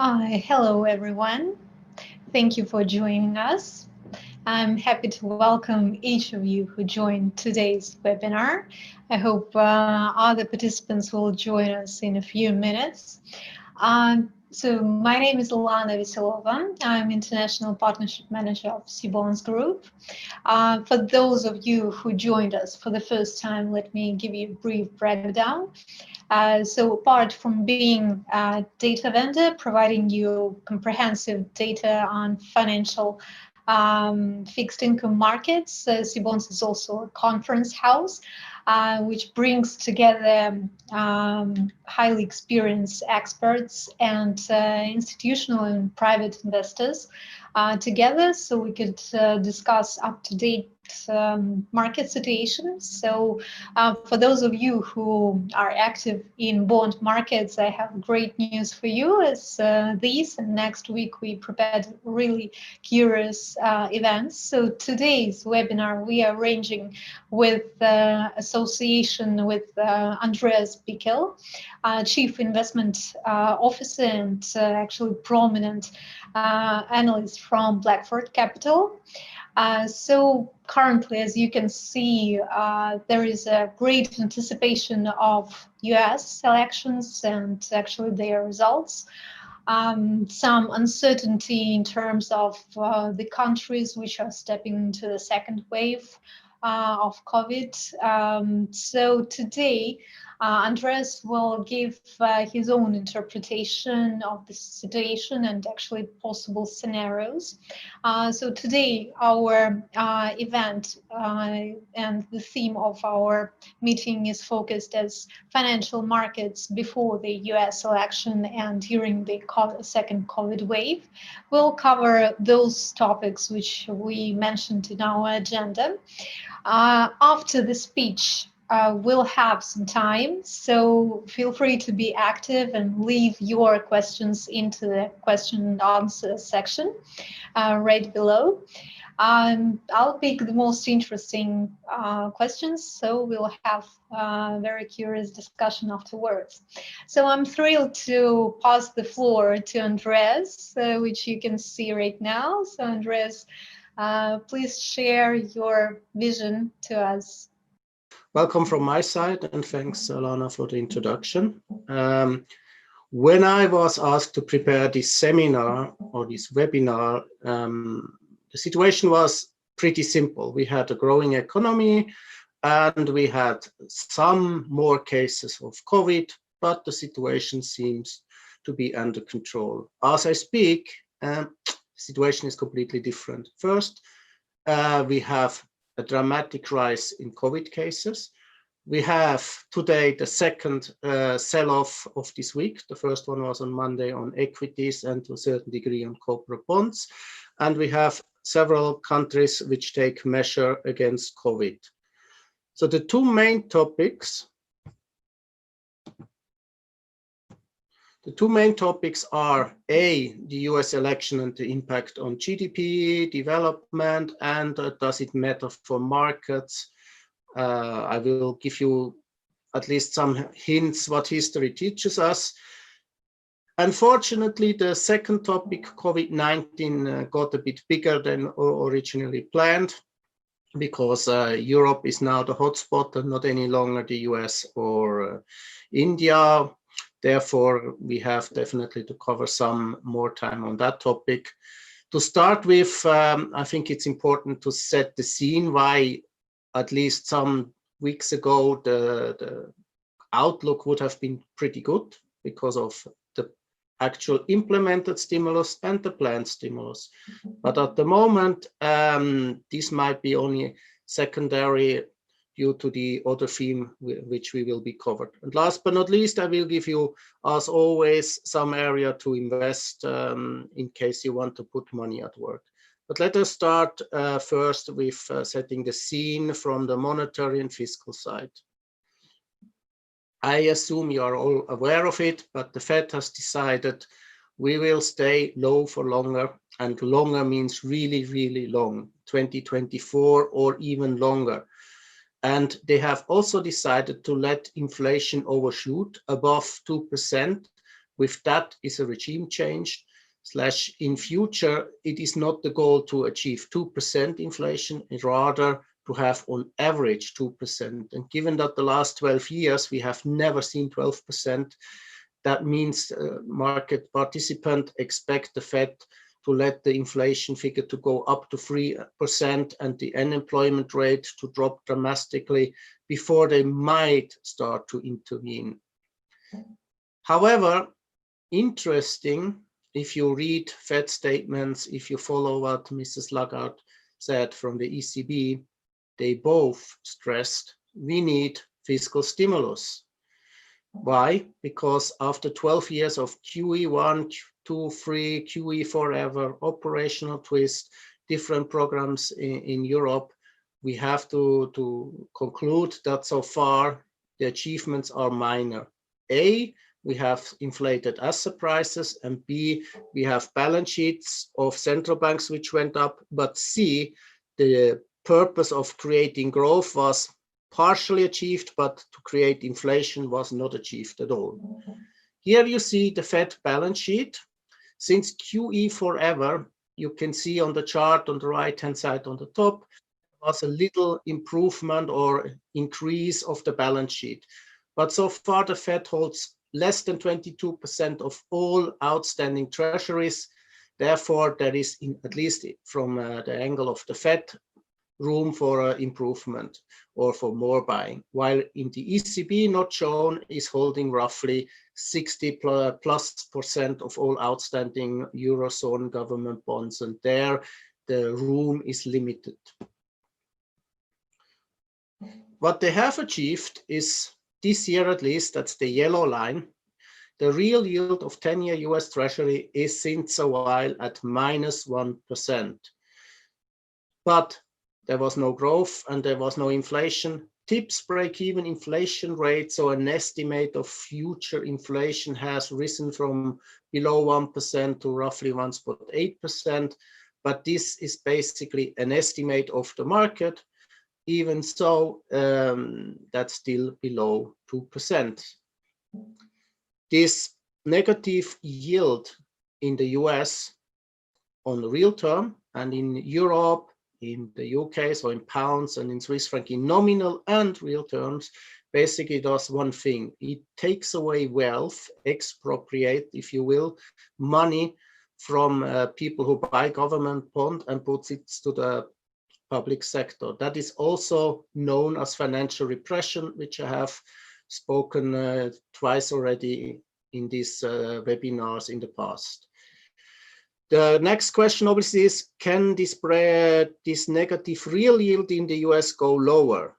Hello, everyone. Thank you for joining us. I'm happy to welcome each of you who joined today's webinar. I hope other participants will join us in a few minutes. So my name is Lana Veselova. I'm International Partnership Manager of CBonds Group. For those of you who joined us for the first time, let me give you a brief breakdown. So apart from being a data vendor, providing you comprehensive data on financial fixed income markets, CBonds is also a conference house, which brings together highly experienced experts and institutional and private investors together so we could discuss up-to-date market situations. So for those of you who are active in bond markets, I have great news for you as this and next week we prepared really curious events. So today's webinar we are arranging with association with Andreas Bickel, Chief Investment Officer and actually prominent analyst from Blackfort Capital. So currently, as you can see, there is a great anticipation of US elections and actually their results. Some uncertainty in terms of the countries which are stepping into the second wave of COVID. So today, Andreas will give his own interpretation of the situation and actually possible scenarios. So today, our event and the theme of our meeting is focused as financial markets before the US election and during the second COVID wave. We'll cover those topics which we mentioned in our agenda. After the speech, we'll have some time, so feel free to be active and leave your questions into the question and answer section right below. I'll pick the most interesting questions, so we'll have a very curious discussion afterwards. So I'm thrilled to pass the floor to Andreas, which you can see right now. So Andreas, please share your vision to us. Welcome from my side, and thanks, Alana, for the introduction. When I was asked to prepare this seminar or this webinar, the situation was pretty simple. We had a growing economy, and we had some more cases of COVID, but the situation seems to be under control. As I speak, the situation is completely different. First, we have a dramatic rise in COVID cases. We have today the second sell-off of this week. The first one was on Monday on equities and to a certain degree on corporate bonds. And we have several countries which take measure against COVID. So the two main topics are A, the US election and the impact on GDP development, and does it matter for markets? I will give you at least some hints what history teaches us. Unfortunately, the second topic, COVID-19, got a bit bigger than originally planned because Europe is now the hotspot and not any longer the US or India. Therefore, we have definitely to cover some more time on that topic. To start with, I think it's important to set the scene why, at least some weeks ago, the outlook would have been pretty good because of the actual implemented stimulus and the planned stimulus. But at the moment, this might be only secondary due to the other theme which we will be covered. And last but not least, I will give you, as always, some area to invest in case you want to put money at work. But let us start first with setting the scene from the monetary and fiscal side. I assume you are all aware of it, but the Fed has decided we will stay low for longer, and longer means really, really long, 2024 or even longer. And they have also decided to let inflation overshoot above 2%, with that is a regime change / in future, it is not the goal to achieve 2% inflation, rather to have on average 2%. And given that the last 12 years, we have never seen 12%, that means market participants expect the Fed to let the inflation figure to go up to 3% and the unemployment rate to drop dramatically before they might start to intervene. However, interesting, if you read Fed statements, if you follow what Mrs. Lagarde said from the ECB, they both stressed we need fiscal stimulus. Why? Because after 12 years of QE1, 2, 3, QE forever, operational twist, different programs in Europe, we have to conclude that so far the achievements are minor. A, we have inflated asset prices, and B, we have balance sheets of central banks which went up, but C, the purpose of creating growth was partially achieved, but to create inflation was not achieved at all. Here you see the Fed balance sheet. Since QE forever, you can see on the chart on the right-hand side on the top, was a little improvement or increase of the balance sheet. But so far, the Fed holds less than 22% of all outstanding treasuries. Therefore, there is, at least from the angle of the Fed, room for improvement or for more buying, while in the ECB, not shown, is holding roughly 60+% of all outstanding Eurozone government bonds, and there the room is limited. What they have achieved is, this year at least, that's the yellow line, the real yield of 10-year US Treasury is since a while at -1%. But there was no growth and there was no inflation. TIPS break-even inflation rate, so an estimate of future inflation, has risen from below 1% to roughly 1.8%. But this is basically an estimate of the market. Even so, that's still below 2%. This negative yield in the US on the real term, and in Europe, in the UK, so in pounds and in Swiss franc, in nominal and real terms, basically does one thing. It takes away wealth, expropriate, if you will, money from people who buy government bond and puts it to the public sector. That is also known as financial repression, which I have spoken twice already in these webinars in the past. The next question obviously is, can this negative real yield in the US go lower?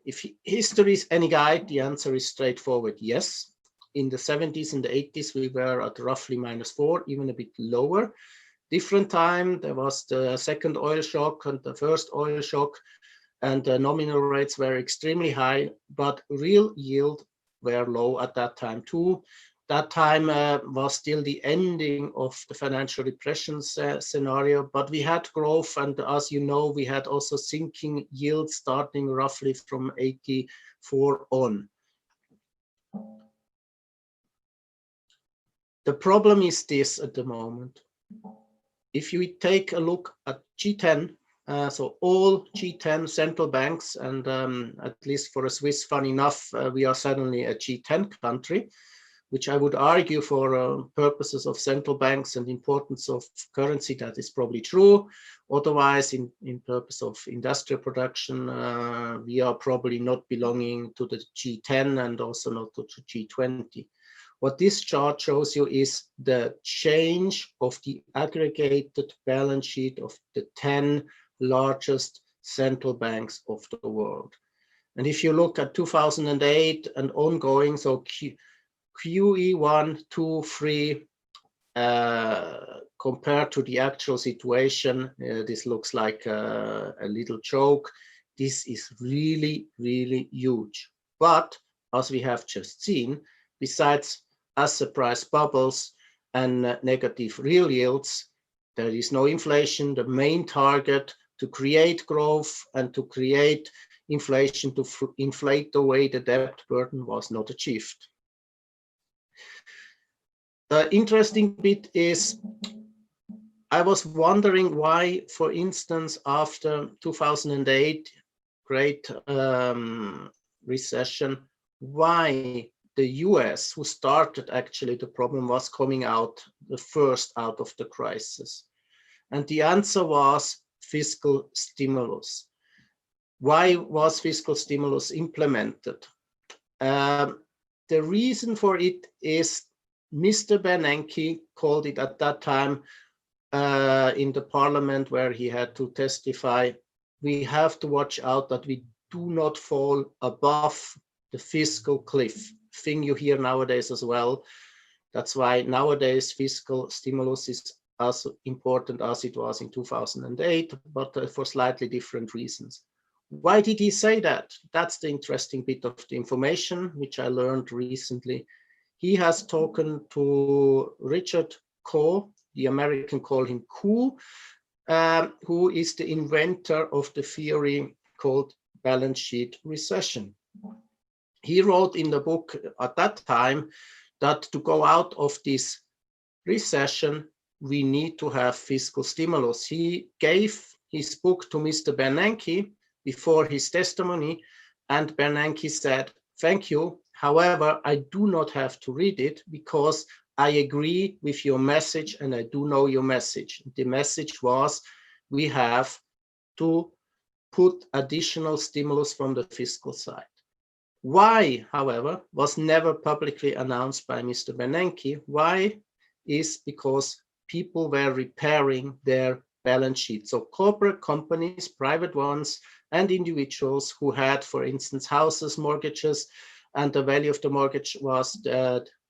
If history is any guide, the answer is straightforward, yes. In the 70s and the 80s, we were at roughly -4, even a bit lower. Different time, there was the second oil shock and the first oil shock, and the nominal rates were extremely high, but real yield were low at that time too. That time was still the ending of the financial repression scenario, but we had growth, and as you know, we had also sinking yields starting roughly from 84 on. The problem is this at the moment. If you take a look at G10, so all G10 central banks, and at least for a Swiss, fun enough, we are suddenly a G10 country, which I would argue for purposes of central banks and importance of currency, that is probably true. Otherwise, in purpose of industrial production, we are probably not belonging to the G10 and also not to the G20. What this chart shows you is the change of the aggregated balance sheet of the 10 largest central banks of the world. And if you look at 2008 and ongoing, so QE1, 2, 3, compared to the actual situation, this looks like a little joke. This is really, really huge. But as we have just seen, besides asset price bubbles and negative real yields, there is no inflation. The main target to create growth and to create inflation, to inflate away the debt burden, was not achieved. The interesting bit is I was wondering why, for instance, after 2008 great recession, why the US, who started actually the problem, was coming out the first out of the crisis. And the answer was fiscal stimulus. Why was fiscal stimulus implemented? The reason for it is Mr. Bernanke called it at that time in the parliament where he had to testify, we have to watch out that we do not fall above the fiscal cliff, thing you hear nowadays as well. That's why nowadays fiscal stimulus is as important as it was in 2008, but for slightly different reasons. Why did he say that? That's the interesting bit of the information which I learned recently. He has spoken to Richard Coe, the American call him Koo, who is the inventor of the theory called balance sheet recession. He wrote in the book at that time that to go out of this recession, we need to have fiscal stimulus. He gave his book to Mr. Bernanke before his testimony, and Bernanke said, thank you. However, I do not have to read it because I agree with your message and I do know your message. The message was we have to put additional stimulus from the fiscal side. Why, however, was never publicly announced by Mr. Bernanke. Why? Is because people were repairing their balance sheet. So corporate companies, private ones, and individuals who had, for instance, houses, mortgages, and the value of the mortgage was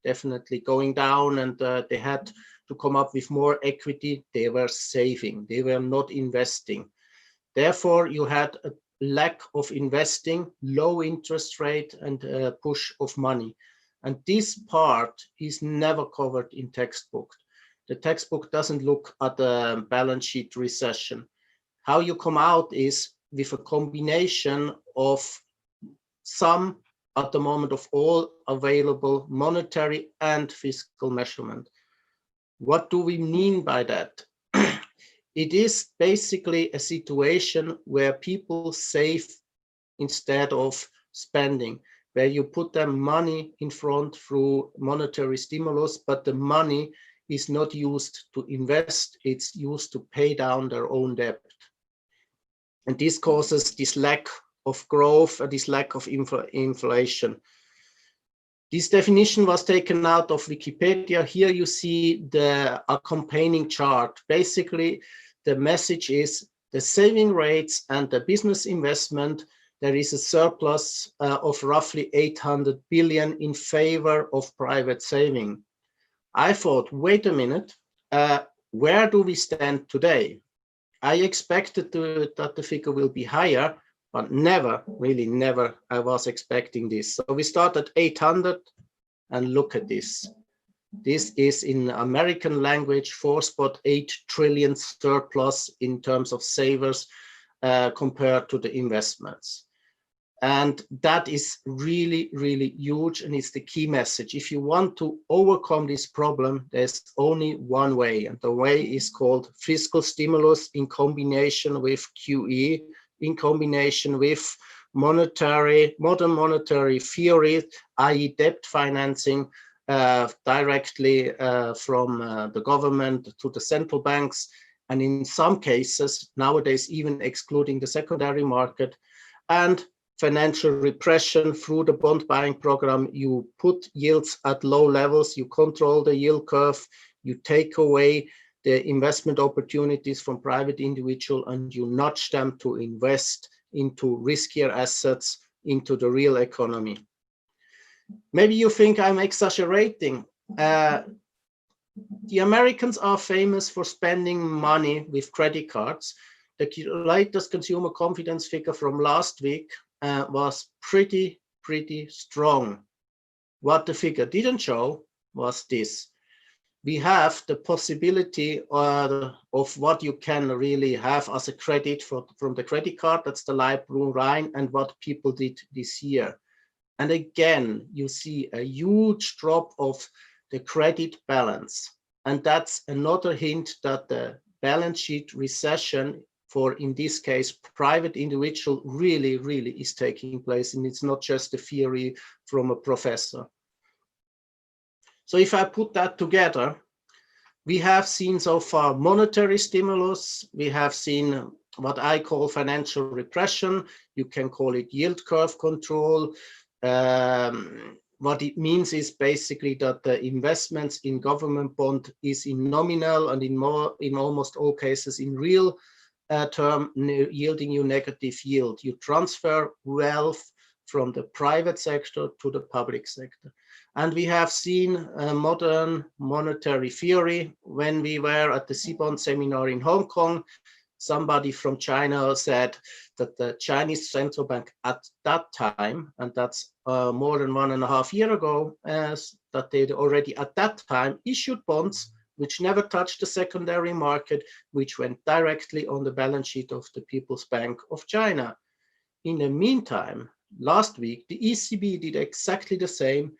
definitely going down, and they had to come up with more equity. They were saving, they were not investing. Therefore, you had a lack of investing, low interest rate, and push of money. And this part is never covered in textbook. The textbook doesn't look at the balance sheet recession. How you come out is with a combination of some, at the moment, of all available monetary and fiscal measurement. What do we mean by that? It is basically a situation where people save instead of spending, where you put their money in front through monetary stimulus, but the money is not used to invest, it's used to pay down their own debt. And this causes this lack of growth and this lack of inflation. This definition was taken out of Wikipedia. Here you see the accompanying chart. Basically, the message is the saving rates and the business investment, there is a surplus of roughly 800 billion in favor of private saving. I thought, wait a minute, where do we stand today? I expected that the figure will be higher, but never, really never, I was expecting this. So we start at 800 and look at this. This is in American language, 4.8 trillion surplus in terms of savers compared to the investments. And that is really, really huge, and it's the key message. If you want to overcome this problem, there's only one way, and the way is called fiscal stimulus in combination with QE, in combination with modern monetary theory, i.e. debt financing directly from the government to the central banks, and in some cases, nowadays even excluding the secondary market, and financial repression through the bond buying program. You put yields at low levels, you control the yield curve, you take away the investment opportunities from private individuals, and you nudge them to invest into riskier assets, into the real economy. Maybe you think I'm exaggerating. The Americans are famous for spending money with credit cards. The latest consumer confidence figure from last week was pretty strong. What the figure didn't show was this. We have the possibility of what you can really have as a credit from the credit card, that's the light blue line, and what people did this year. And again, you see a huge drop of the credit balance. And that's another hint that the balance sheet recession for, in this case, private individual really is taking place, and it's not just a theory from a professor. So if I put that together, we have seen so far monetary stimulus, we have seen what I call financial repression, you can call it yield curve control. What it means is basically that the investments in government bond is in nominal and in almost all cases in real term yielding you negative yield. You transfer wealth from the private sector to the public sector. And we have seen modern monetary theory. When we were at the CBonds seminar in Hong Kong, somebody from China said that the Chinese central bank at that time, and that's more than 1.5 years ago, that they already at that time issued bonds which never touched the secondary market, which went directly on the balance sheet of the People's Bank of China. In the meantime, last week, the ECB did exactly the same.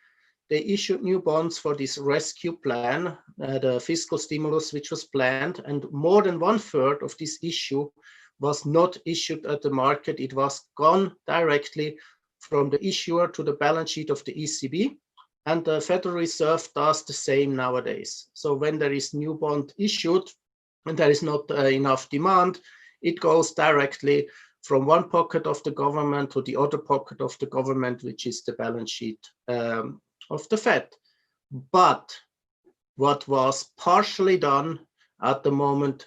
They issued new bonds for this rescue plan, the fiscal stimulus which was planned, and more than 1/3 of this issue was not issued at the market. It was gone directly from the issuer to the balance sheet of the ECB, and the Federal Reserve does the same nowadays. So when there is new bond issued and there is not enough demand, it goes directly from one pocket of the government to the other pocket of the government, which is the balance sheet of the Fed. But what was partially done at the moment,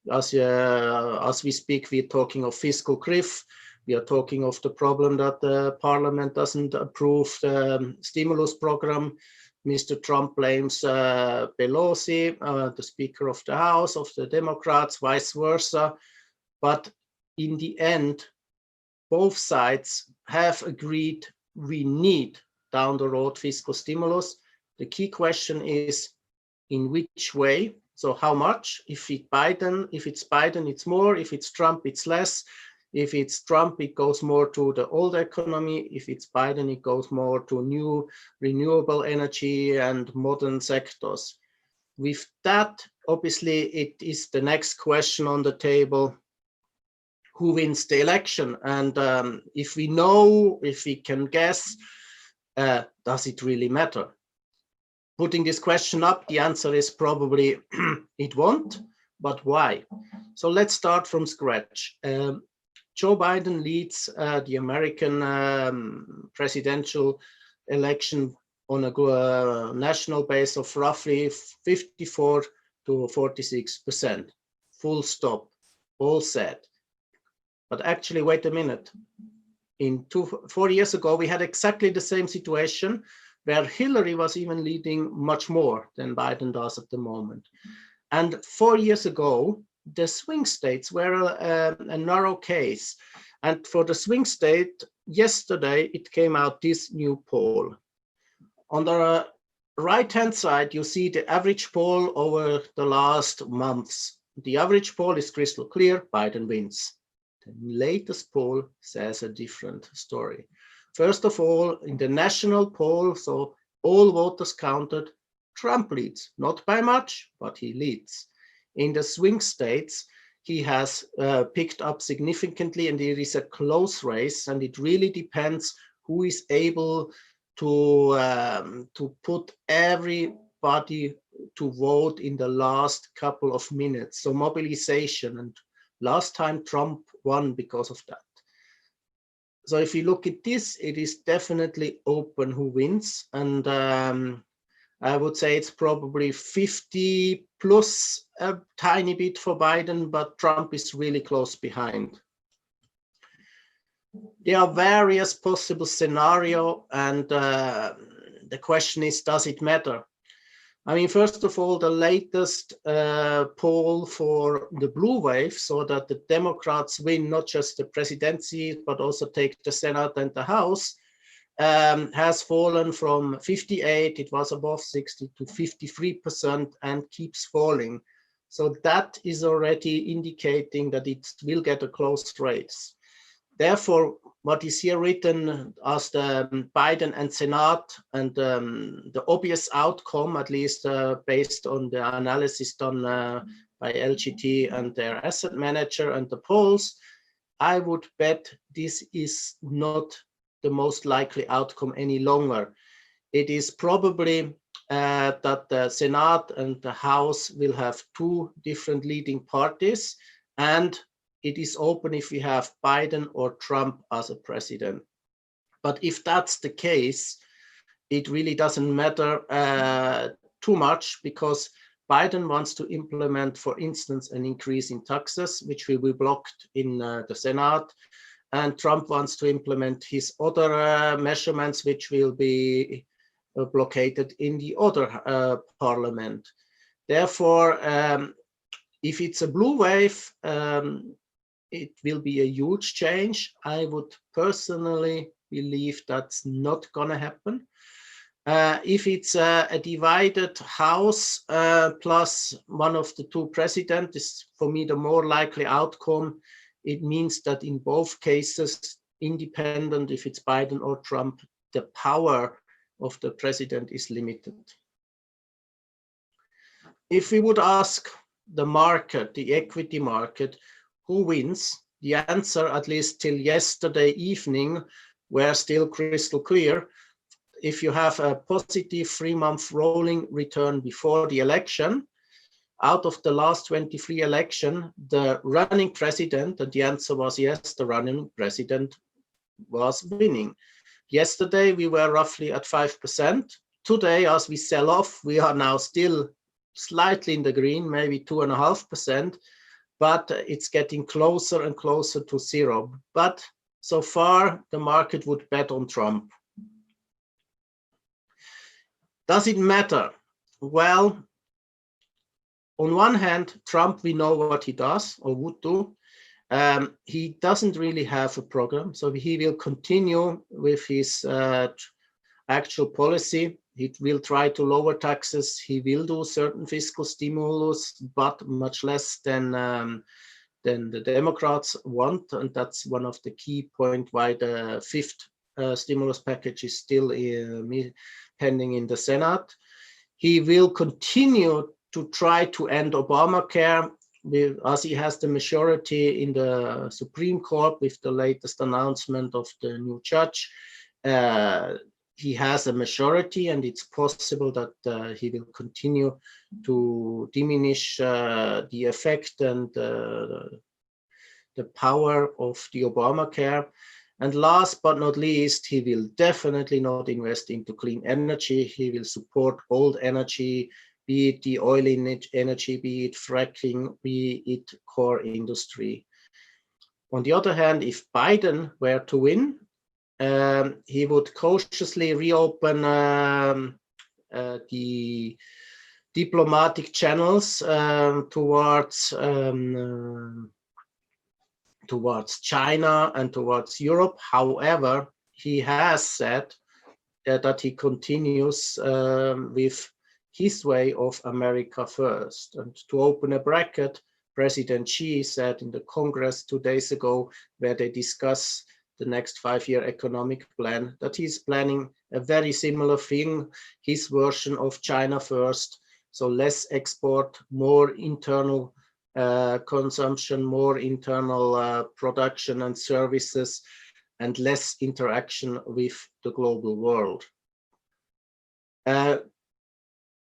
as we speak, we're talking of fiscal cliff. We are talking of the problem that the parliament doesn't approve the stimulus program. Mr. Trump blames Pelosi, the Speaker of the House, of the Democrats, vice versa. But in the end, both sides have agreed we need down the road fiscal stimulus. The key question is in which way, so how much? If it's Biden, it's more. If it's Trump, it's less. If it's Trump, it goes more to the old economy. If it's Biden, it goes more to new renewable energy and modern sectors. With that, obviously, it is the next question on the table: who wins the election? And if we know, if we can guess, does it really matter? Putting this question up, the answer is probably it won't, but why? So let's start from scratch. Joe Biden leads the American presidential election on a national base of roughly 54 to 46%. Full stop, all said. But actually, wait a minute. 4 years ago, we had exactly the same situation where Hillary was even leading much more than Biden does at the moment. And 4 years ago, the swing states were a narrow case. And for the swing state, yesterday, it came out this new poll. On the right-hand side, you see the average poll over the last months. The average poll is crystal clear, Biden wins. The latest poll says a different story. First of all, in the national poll, so all voters counted, Trump leads, not by much, but he leads. In the swing states, he has picked up significantly, and it is a close race, and it really depends who is able to put everybody to vote in the last couple of minutes. So mobilization, and last time Trump won because of that. So if you look at this, it is definitely open who wins. And I would say it's probably 50 plus a tiny bit for Biden, but Trump is really close behind. There are various possible scenarios, and the question is, does it matter? I mean, first of all, the latest poll for the blue wave, so that the Democrats win not just the presidency, but also take the Senate and the House, has fallen from 58, it was above 60, to 53% and keeps falling. So that is already indicating that it will get a close race. Therefore, what is here written as the Biden and Senate, and the obvious outcome, at least based on the analysis done by LGT and their asset manager and the polls, I would bet this is not the most likely outcome any longer. It is probably that the Senate and the House will have two different leading parties, and it is open if we have Biden or Trump as a president. But if that's the case, it really doesn't matter too much, because Biden wants to implement, for instance, an increase in taxes, which will be blocked in the Senate, and Trump wants to implement his other measurements, which will be blockaded in the other parliament. Therefore, if it's a blue wave, it will be a huge change. I would personally believe that's not going to happen. If it's a divided House plus one of the two presidents, is for me the more likely outcome. It means that in both cases, independent if it's Biden or Trump, the power of the president is limited. If we would ask the market, the equity market, who wins, the answer, at least till yesterday evening, were still crystal clear. If you have a positive 3-month rolling return before the election, out of the last 23 election, the running president, and the answer was yes, the running president was winning. Yesterday, we were roughly at 5%. Today, as we sell off, we are now still slightly in the green, maybe 2.5%, but it's getting closer and closer to zero. But so far, the market would bet on Trump. Does it matter? Well, on one hand, Trump, we know what he does or would do. He doesn't really have a program, so he will continue with his actual policy. He will try to lower taxes. He will do certain fiscal stimulus, but much less than the Democrats want, and that's one of the key points why the fifth stimulus package is still pending in the Senate. He will continue to try to end Obamacare, as he has the majority in the Supreme Court with the latest announcement of the new judge. He has a majority, and it's possible that he will continue to diminish the effect and the power of the Obamacare. And last but not least, he will definitely not invest into clean energy. He will support old energy, be it the oil energy, be it fracking, be it core industry. On the other hand, if Biden were to win, he would cautiously reopen the diplomatic channels towards China and towards Europe. However, he has said that he continues with his way of America first. And to open a bracket, President Xi said in the Congress 2 days ago, where they discuss the next 5-year economic plan, that he's planning a very similar thing, his version of China first. So less export, more internal consumption, more internal production and services, and less interaction with the global world.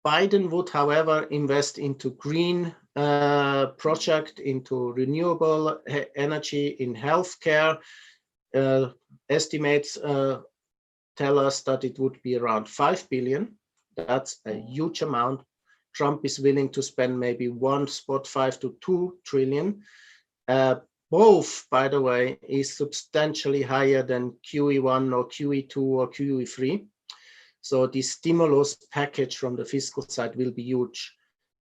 Biden would, however, invest into green project, into renewable energy, in healthcare. Estimates tell us that it would be around 5 billion. That's a huge amount. Trump is willing to spend maybe 1.5 to 2 trillion. Both, by the way, is substantially higher than QE1 or QE2 or QE3. So the stimulus package from the fiscal side will be huge.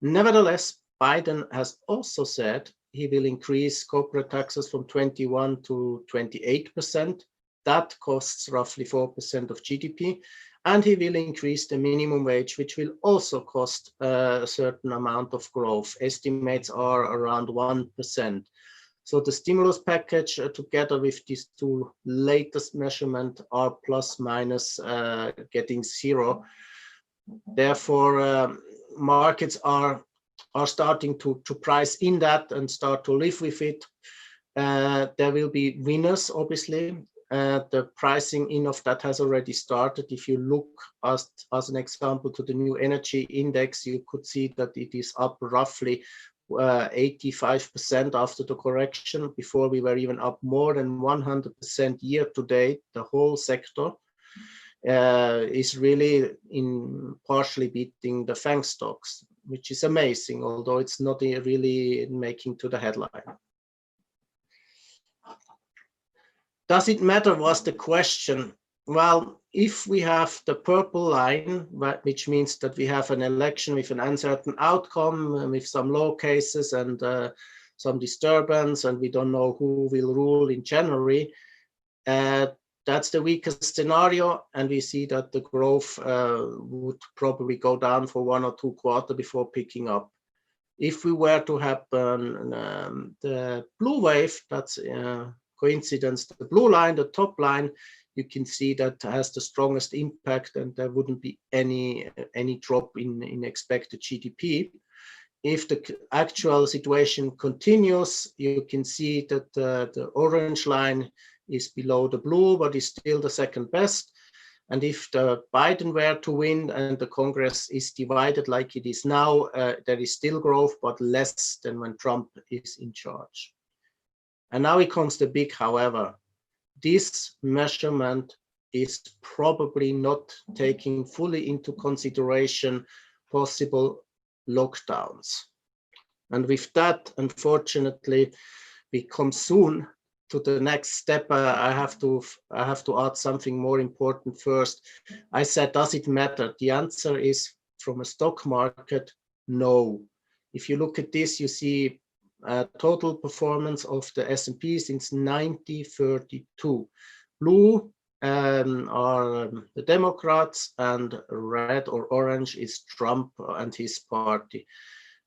Nevertheless, Biden has also said he will increase corporate taxes from 21 to 28%. That costs roughly 4% of GDP. And he will increase the minimum wage, which will also cost a certain amount of growth. Estimates are around 1%. So the stimulus package together with these two latest measurements are plus minus getting zero. Therefore, markets are starting to price in that and start to live with it. There will be winners, obviously. The pricing in of that has already started. If you look as an example to the new energy index, you could see that it is up roughly 85% after the correction. Before we were even up more than 100% year to date. The whole sector is really partially beating the FANG stocks, which is amazing, although it's not really making to the headline. Does it matter, was the question. Well, if we have the purple line, which means that we have an election with an uncertain outcome, with some law cases and some disturbance, and we don't know who will rule in January, that's the weakest scenario, and we see that the growth would probably go down for 1 or 2 quarters before picking up. If we were to happen the blue wave, that's coincidence, the blue line, the top line, you can see that has the strongest impact, and there wouldn't be any drop in expected GDP. If the actual situation continues, you can see that the orange line is below the blue, but is still the second best. And if the Biden were to win and the Congress is divided like it is now, there is still growth, but less than when Trump is in charge. And now it comes the big however. This measurement is probably not taking fully into consideration possible lockdowns. And with that, unfortunately, we come soon to the next step. I have to add something more important first. I said, does it matter? The answer is, from a stock market, no. If you look at this, you see total performance of the S&P since 1932. Blue are the Democrats, and red or orange is Trump and his party.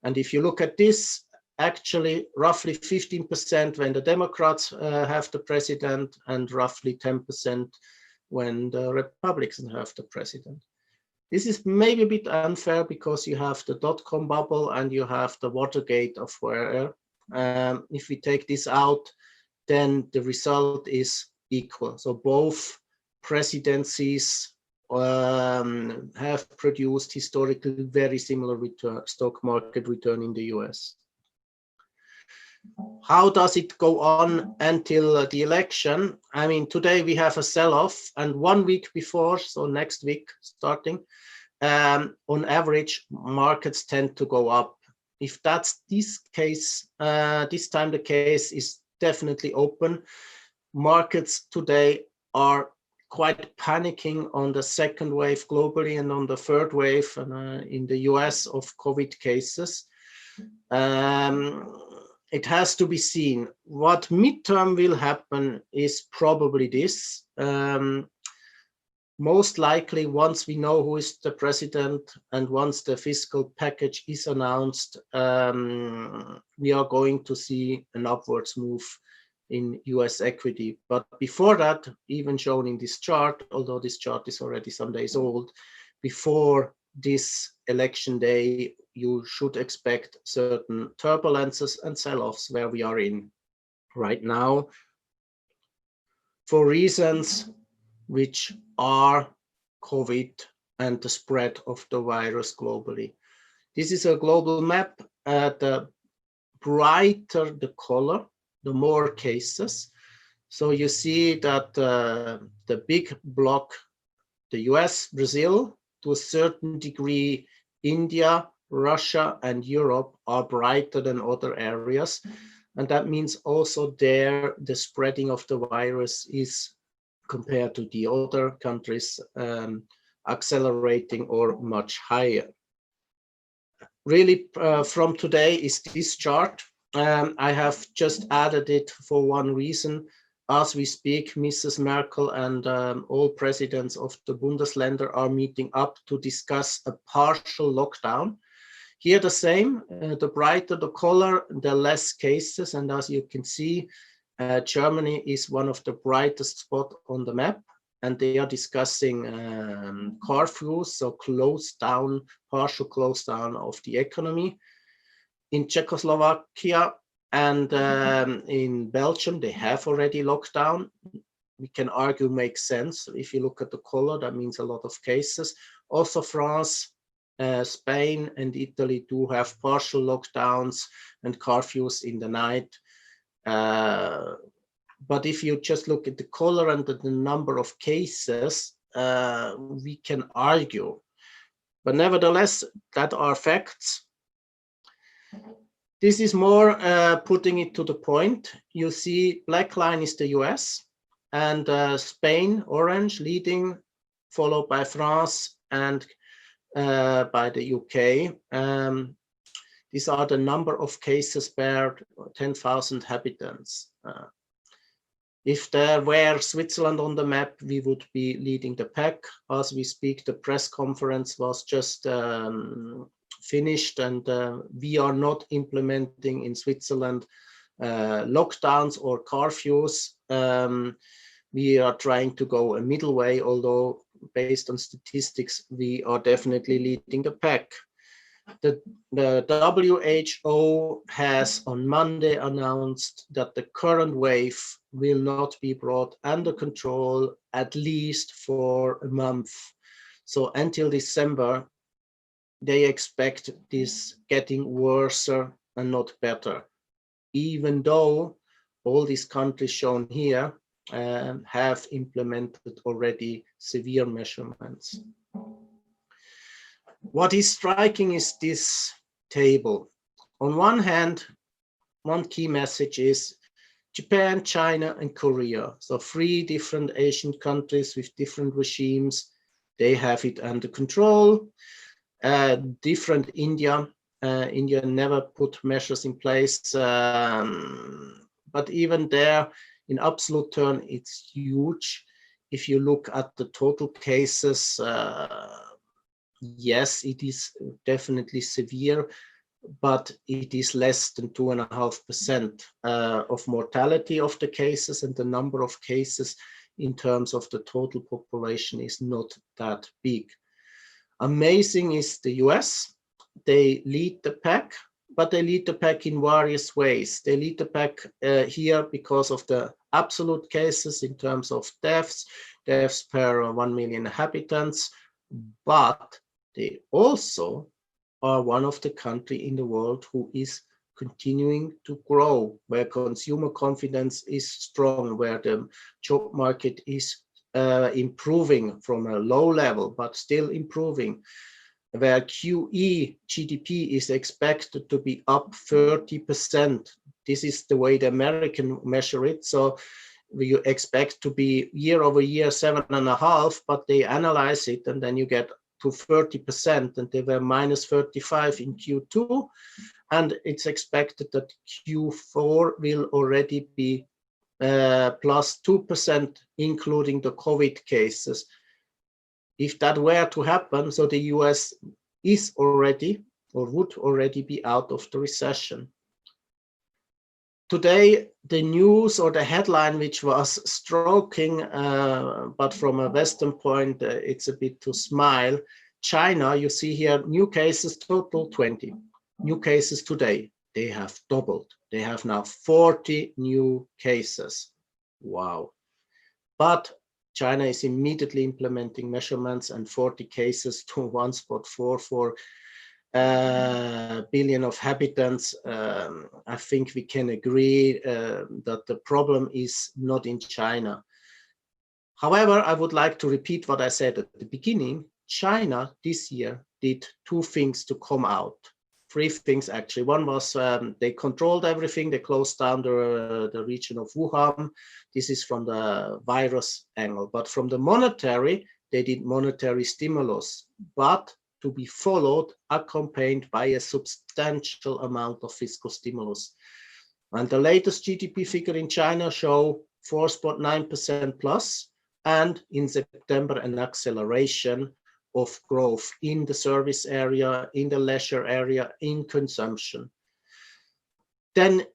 And if you look at this, actually roughly 15% when the Democrats have the president, and roughly 10% when the Republicans have the president. This is maybe a bit unfair because you have the dot-com bubble and you have the Watergate affair. If we take this out, then the result is equal. So both presidencies have produced historically very similar stock market return in the US. How does it go on until the election? I mean, today we have a sell-off, and 1 week before, so next week starting, on average, markets tend to go up. If that's this case, this time the case is definitely open. Markets today are quite panicking on the second wave globally and on the third wave in the US of COVID cases. It has to be seen. What midterm will happen is probably this. Most likely, once we know who is the president and once the fiscal package is announced, we are going to see an upwards move in US equity. But before that, even shown in this chart, although this chart is already some days old, before this election day, you should expect certain turbulences and sell-offs where we are in right now for reasons which are COVID and the spread of the virus globally. This is a global map. The brighter the color, the more cases. So you see that the big block, the US, Brazil, to a certain degree, India, Russia, and Europe are brighter than other areas. And that means also there, the spreading of the virus is, compared to the other countries, accelerating or much higher. Really, from today is this chart. I have just added it for one reason. As we speak, Mrs. Merkel and all presidents of the Bundesländer are meeting up to discuss a partial lockdown. Here the same, the brighter the color, the less cases. And as you can see, Germany is one of the brightest spots on the map. And they are discussing curfews, so partial close down of the economy. In Czechoslovakia and in Belgium, they have already locked down. We can argue makes sense. If you look at the color, that means a lot of cases. Also France, Spain and Italy do have partial lockdowns and curfews in the night. But if you just look at the color and the number of cases, we can argue. But nevertheless, that are facts. This is more putting it to the point. You see black line is the US and Spain, orange, leading, followed by France and by the UK. These are the number of cases per 10,000 inhabitants. If there were Switzerland on the map, we would be leading the pack. As we speak, the press conference was just finished, and we are not implementing in Switzerland lockdowns or curfews. We are trying to go a middle way, although based on statistics, we are definitely leading the pack. The WHO has on Monday announced that the current wave will not be brought under control, at least for a month. So until December, they expect this getting worse and not better, even though all these countries shown here have implemented already severe measurements. What is striking is this table. On one hand, one key message is Japan, China, and Korea. So 3 different Asian countries with different regimes. They have it under control. Different India. India never put measures in place. But even there, in absolute terms, it's huge. If you look at the total cases, yes, it is definitely severe, but it is less than 2.5% of mortality of the cases, and the number of cases in terms of the total population is not that big. Amazing is the US. They lead the pack, but they lead the pack in various ways. They lead the pack here because of the absolute cases in terms of deaths per 1 million inhabitants, but they also are one of the countries in the world who is continuing to grow, where consumer confidence is strong, where the job market is improving from a low level, but still improving, where QE GDP is expected to be up 30%. This is the way the American measure it. So we expect to be year over year 7.5, but they analyze it and then you get to 30%, and they were minus 35 in Q2, and it's expected that Q4 will already be plus 2%, including the COVID cases. If that were to happen, so the US is already or would already be out of the recession. Today, the news or the headline, which was stroking, but from a Western point, it's a bit to smile. China, you see here, new cases total 20. New cases today, they have doubled. They have now 40 new cases. Wow. But China is immediately implementing measurements, and 40 cases to 1.44 billion of inhabitants. I think we can agree that the problem is not in China. However, I would like to repeat what I said at the beginning. China this year did 2 things to come out. 3 things actually. One was they controlled everything. They closed down the region of Wuhan. This is from the virus angle. But from the monetary, they did monetary stimulus, but to be followed, accompanied by a substantial amount of fiscal stimulus. And the latest GDP figure in China show 4.9% plus, and in September an acceleration of growth in the service area, in the leisure area, in consumption. Then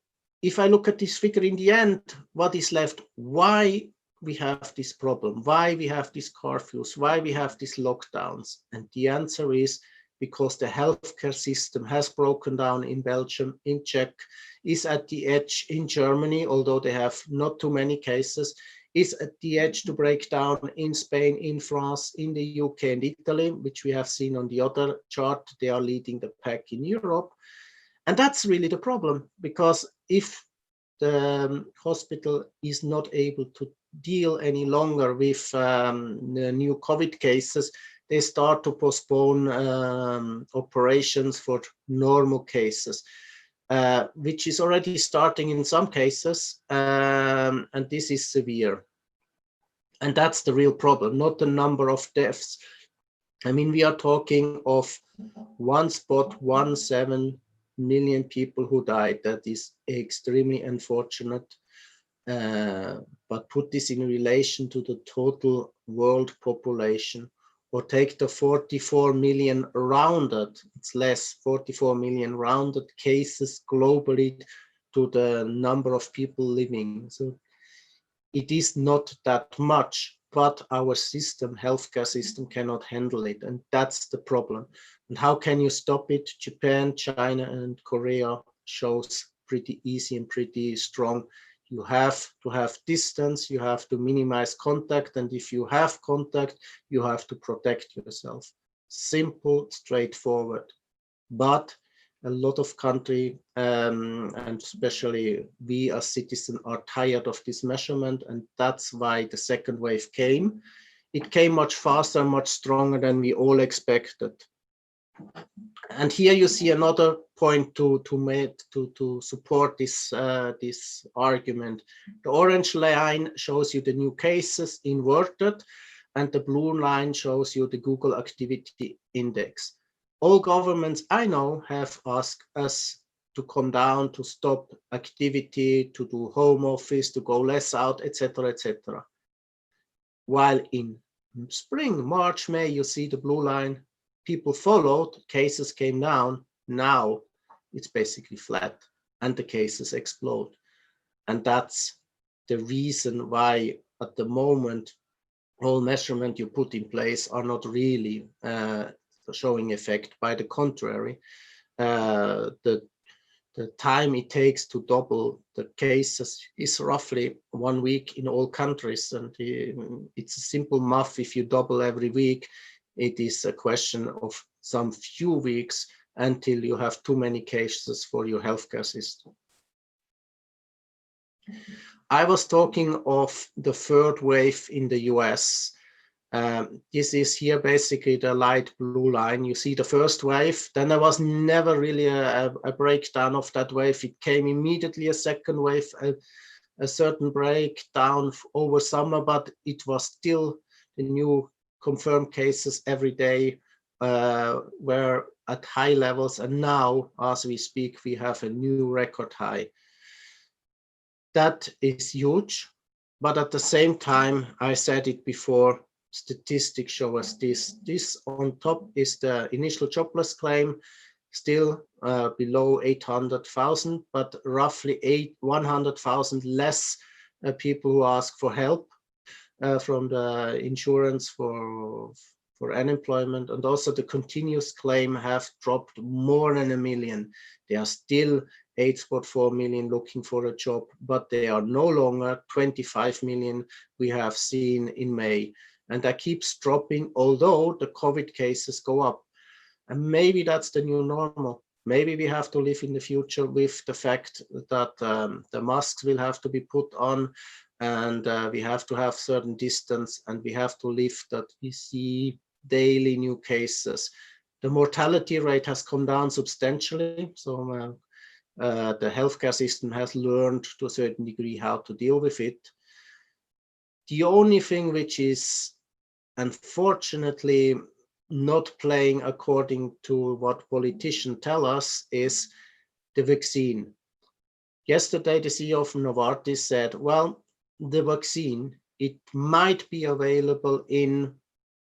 if I look at this figure in the end, what is left? Why we have this problem? Why we have these curfews? Why we have these lockdowns? And the answer is because the healthcare system has broken down in Belgium, in Czech, is at the edge in Germany, although they have not too many cases, is at the edge to break down in Spain, in France, in the UK and Italy, which we have seen on the other chart. They are leading the pack in Europe. And that's really the problem, because if the hospital is not able to deal any longer with the new COVID cases, they start to postpone operations for normal cases, which is already starting in some cases, and this is severe. And that's the real problem, not the number of deaths. I mean, we are talking of 1.17 million people who died. That is extremely unfortunate. But put this in relation to the total world population, or take the 44 million rounded, it's less, 44 million rounded cases globally to the number of people living. So it is not that much, but our system, healthcare system, cannot handle it. And that's the problem. And how can you stop it? Japan, China, and Korea shows pretty easy and pretty strong. You have to have distance, you have to minimize contact, and if you have contact, you have to protect yourself. Simple, straightforward. But a lot of countries, and especially we as citizens, are tired of this measurement, and that's why the second wave came. It came much faster, much stronger than we all expected. And here you see another point to support this this argument. The orange line shows you the new cases inverted, and the blue line shows you the Google Activity Index. All governments I know have asked us to come down, to stop activity, to do home office, to go less out, etc., etc. While in spring, March, May, you see the blue line, people followed, cases came down. Now it's basically flat and the cases explode. And that's the reason why at the moment all measurements you put in place are not really showing effect. By the contrary, the time it takes to double the cases is roughly 1 week in all countries. And it's a simple math. If you double every week, it is a question of some few weeks until you have too many cases for your healthcare system. I was talking of the third wave in the US. This is here basically the light blue line. You see the first wave, then there was never really a breakdown of that wave. It came immediately a second wave, a certain breakdown over summer, but it was still the new confirmed cases every day were at high levels. And now, as we speak, we have a new record high. That is huge, but at the same time, I said it before, statistics show us this. This on top is the initial jobless claim, still below 800,000, but roughly 100,000 less people who ask for help from the insurance for unemployment. And also the continuous claim have dropped more than 1 million. They are still 8.4 million looking for a job, but they are no longer 25 million we have seen in May. And that keeps dropping, although the COVID cases go up. And maybe that's the new normal. Maybe we have to live in the future with the fact that the masks will have to be put on, and we have to have certain distance, and we have to live that we see daily new cases. The mortality rate has come down substantially. So the healthcare system has learned to a certain degree how to deal with it. The only thing which is unfortunately not playing according to what politicians tell us is the vaccine. Yesterday, the CEO of Novartis said, well, the vaccine, it might be available in,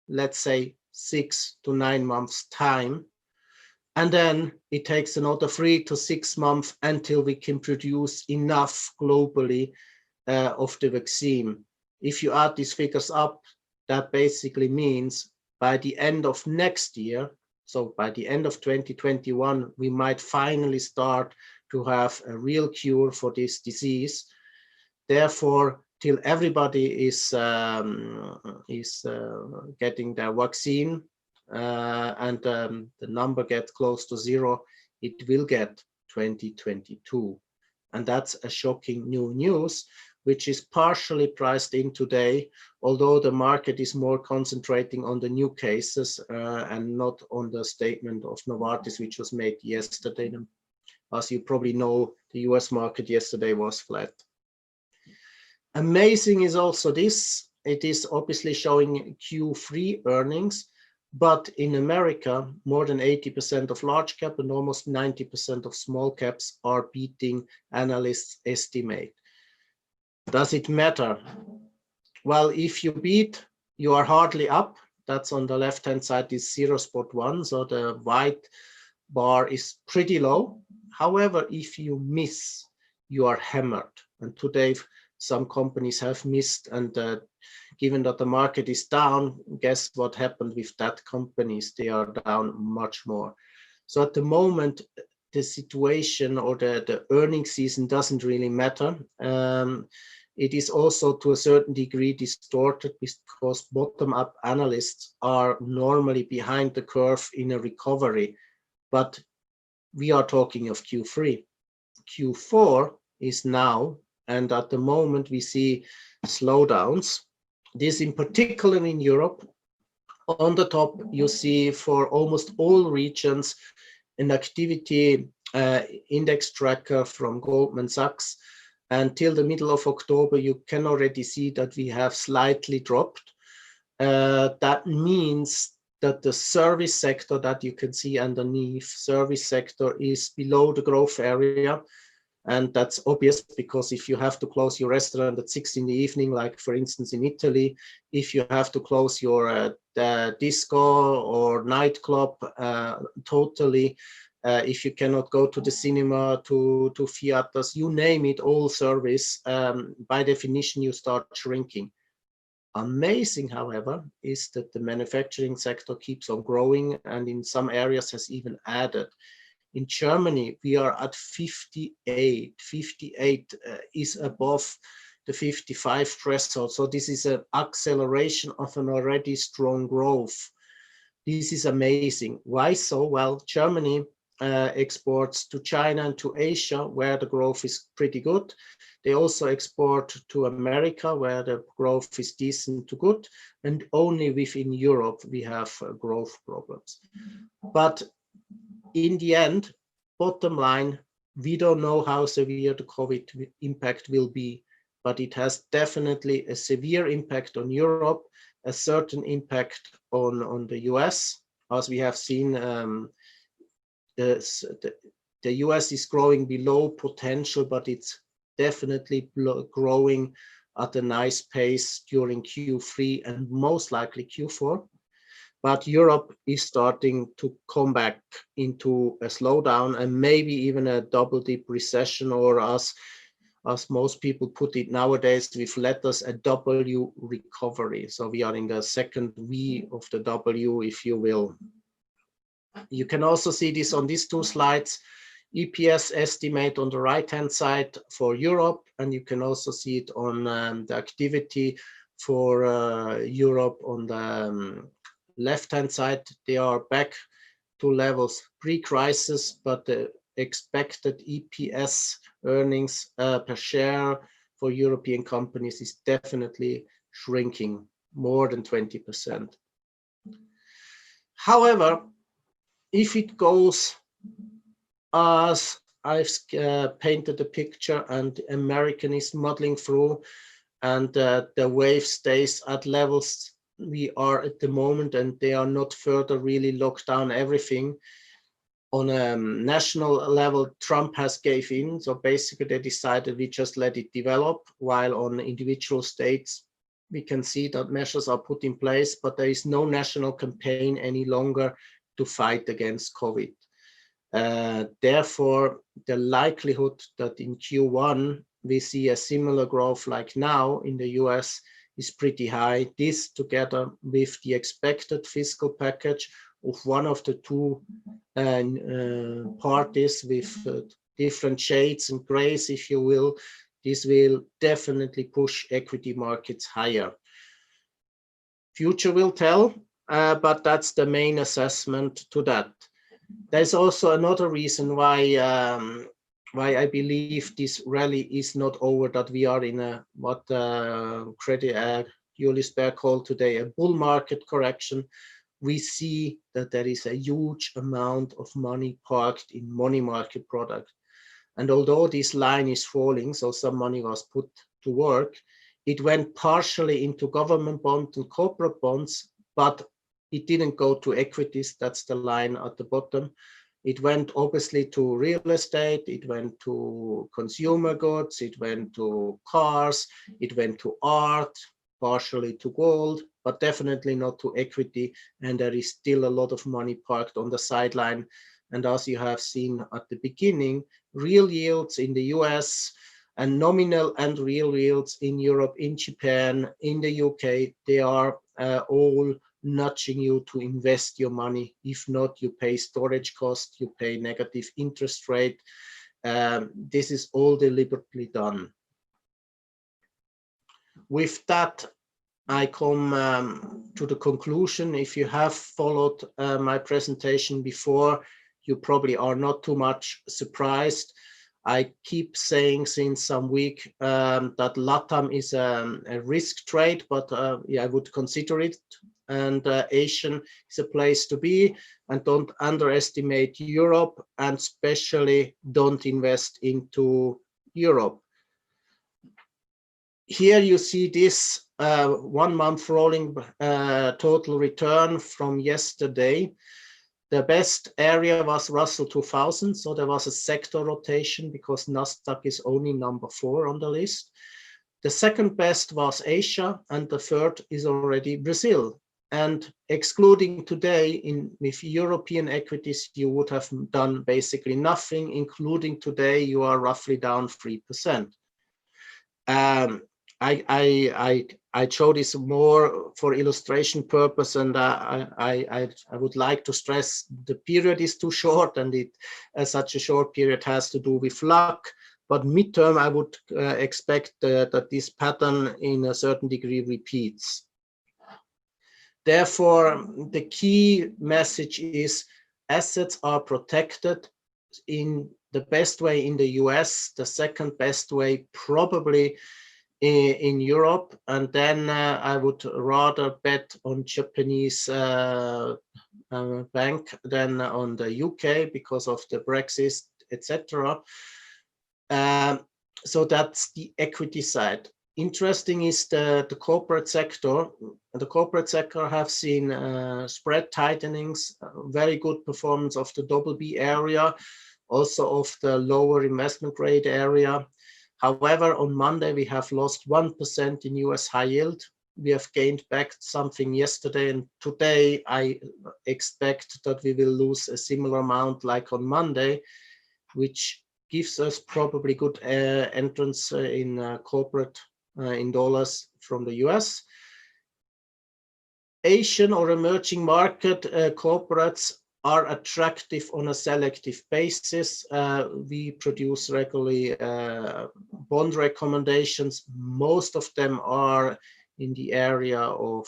let's say, 6 to 9 months time. And then it takes another 3 to 6 months until we can produce enough globally of the vaccine. If you add these figures up, that basically means by the end of next year, so by the end of 2021, we might finally start to have a real cure for this disease. Therefore, till everybody is getting their vaccine and the number gets close to zero, it will get 2022. And that's a shocking new news, which is partially priced in today, although the market is more concentrating on the new cases and not on the statement of Novartis, which was made yesterday. As you probably know, the US market yesterday was flat. Amazing is also this. It is obviously showing Q3 earnings, but in America, more than 80% of large cap and almost 90% of small caps are beating analysts' estimate. Does it matter? Well, if you beat, you are hardly up. That's on the left-hand side is 0.1, so the white bar is pretty low. However, if you miss, you are hammered. And today, some companies have missed, and given that the market is down, guess what happened with that companies? They are down much more. So at the moment, the situation or the earnings season doesn't really matter. It is also to a certain degree distorted because bottom-up analysts are normally behind the curve in a recovery, but we are talking of Q3. Q4 is now, and at the moment we see slowdowns. This in particular in Europe. On the top, you see for almost all regions an activity index tracker from Goldman Sachs. Until the middle of October, you can already see that we have slightly dropped. That means that the service sector that you can see underneath, service sector is below the growth area. And that's obvious because if you have to close your restaurant at 6 in the evening, like for instance in Italy, if you have to close your disco or nightclub totally, if you cannot go to the cinema, to theaters, you name it, all service, by definition, you start shrinking. Amazing, however, is that the manufacturing sector keeps on growing and in some areas has even added. In Germany, we are at 58. 58 is above the 55 threshold. So this is an acceleration of an already strong growth. This is amazing. Why so? Well, Germany exports to China and to Asia, where the growth is pretty good. They also export to America, where the growth is decent to good. And only within Europe, we have growth problems. But in the end, bottom line, we don't know how severe the COVID impact will be, but it has definitely a severe impact on Europe, a certain impact on the US. As we have seen, the US is growing below potential, but it's definitely growing at a nice pace during Q3 and most likely Q4. But Europe is starting to come back into a slowdown and maybe even a double dip recession, or as most people put it nowadays with letters, a W recovery. So we are in the second V of the W, if you will. You can also see this on these two slides. EPS estimate on the right-hand side for Europe, and you can also see it on the activity for Europe on the left-hand side. They are back to levels pre-crisis, but the expected EPS earnings per share for European companies is definitely shrinking more than 20%. However, if it goes as I've painted the picture and American is modeling through, and the wave stays at levels we are at the moment, and they are not further really locked down everything. On a national level, Trump has gave in. So basically they decided we just let it develop, while on individual states, we can see that measures are put in place, but there is no national campaign any longer to fight against COVID. Therefore, the likelihood that in Q1 we see a similar growth like now in the US is pretty high. This, together with the expected fiscal package of one of the two parties with different shades and grays, if you will, this will definitely push equity markets higher. Future will tell, but that's the main assessment to that. There's also another reason why I believe this rally is not over, that we are in a what Julius Baer called today a bull market correction. We see that there is a huge amount of money parked in money market product. And although this line is falling, so some money was put to work, it went partially into government bonds and corporate bonds, but it didn't go to equities. That's the line at the bottom. It went obviously to real estate, it went to consumer goods, it went to cars, it went to art, partially to gold, but definitely not to equity. And there is still a lot of money parked on the sideline. And as you have seen at the beginning, real yields in the US and nominal and real yields in Europe, in Japan, in the UK, they are all nudging you to invest your money. If not, you pay storage cost, you pay negative interest rate. This is all deliberately done. With that, I come to the conclusion. If you have followed my presentation before, you probably are not too much surprised. I keep saying since some week that LATAM is a risk trade, but yeah, I would consider it. And Asian is a place to be, and don't underestimate Europe, and especially don't invest into Europe. Here you see this 1 month rolling total return from yesterday. The best area was Russell 2000, so there was a sector rotation because Nasdaq is only number 4 on the list. The second best was Asia, and the third is already Brazil. And excluding today with European equities, you would have done basically nothing. Including today, you are roughly down 3%. I show this more for illustration purpose, and I would like to stress the period is too short, and such a short period has to do with luck. But midterm, I would expect that this pattern in a certain degree repeats. Therefore, the key message is assets are protected in the best way in the US, the second best way probably in Europe, and then I would rather bet on Japanese bank than on the UK because of the Brexit, etc. So that's the equity side. Interesting is the corporate sector. The corporate sector have seen spread tightenings, very good performance of the BB area, also of the lower investment grade area. However, on Monday, we have lost 1% in US high yield. We have gained back something yesterday, and today I expect that we will lose a similar amount like on Monday, which gives us probably good entrance in corporate in dollars from the US. Asian or emerging market corporates are attractive on a selective basis. We produce regularly bond recommendations. Most of them are in the area of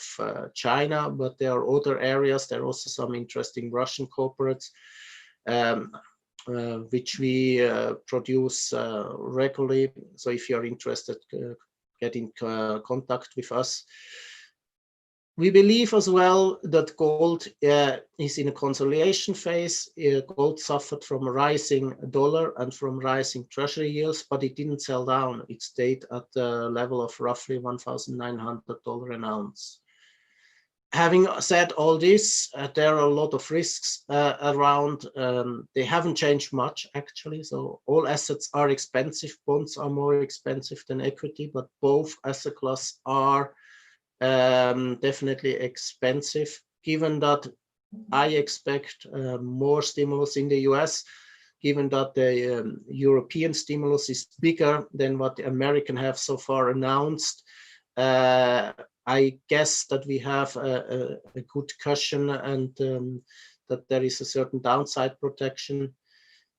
China, but there are other areas. There are also some interesting Russian corporates, which we produce regularly. So if you're interested, get in contact with us. We believe as well that gold is in a consolidation phase. Gold suffered from a rising dollar and from rising treasury yields, but it didn't sell down. It stayed at the level of roughly $1,900 an ounce. Having said all this, there are a lot of risks around. They haven't changed much, actually. So all assets are expensive. Bonds are more expensive than equity, but both asset classes are definitely expensive, given that I expect more stimulus in the US, given that the European stimulus is bigger than what the American have so far announced. I guess that we have a good cushion and that there is a certain downside protection.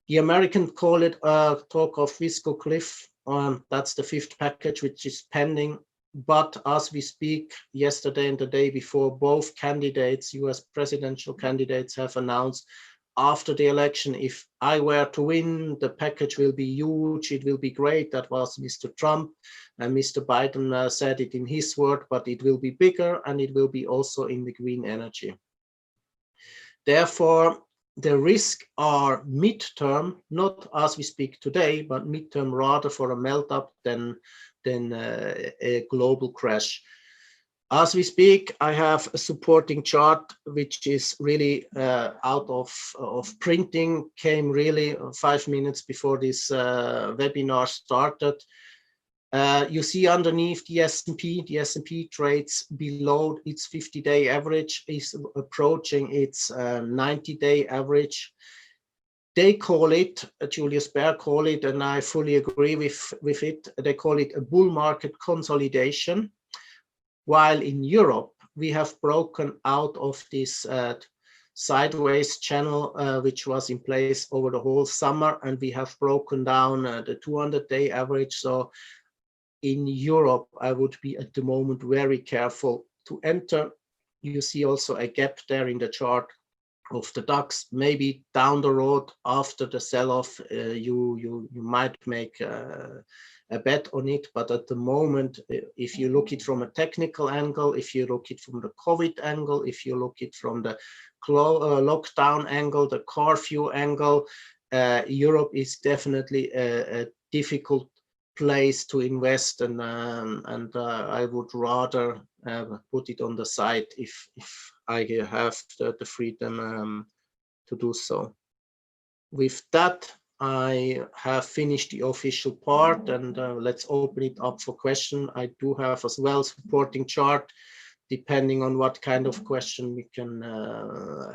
The American call it talk of fiscal cliff. That's the fifth package, which is pending. But as we speak, yesterday and the day before, both candidates, US presidential candidates, have announced after the election, if I were to win, the package will be huge, it will be great. That was Mr. Trump, and Mr. Biden said it in his word, but it will be bigger and it will be also in the green energy. Therefore, the risks are midterm, not as we speak today, but midterm rather for a melt-up than a global crash. As we speak, I have a supporting chart, which is really out of printing, came really 5 minutes before this webinar started. You see underneath the S&P trades below its 50-day average, is approaching its 90-day average. They call it, Julius Baer call it, and I fully agree with it, they call it a bull market consolidation. While in Europe, we have broken out of this sideways channel, which was in place over the whole summer, and we have broken down the 200-day average. So in Europe, I would be at the moment very careful to enter. You see also a gap there in the chart of the DAX. Maybe down the road after the sell-off, you might make a bet on it. But at the moment, if you look it from a technical angle, if you look it from the COVID angle, if you look it from the lockdown angle, the curfew angle, Europe is definitely a difficult place to invest, and I would rather put it on the side if I have the freedom to do so. With that, I have finished the official part, and let's open it up for question. I do have as well supporting chart, depending on what kind of question we can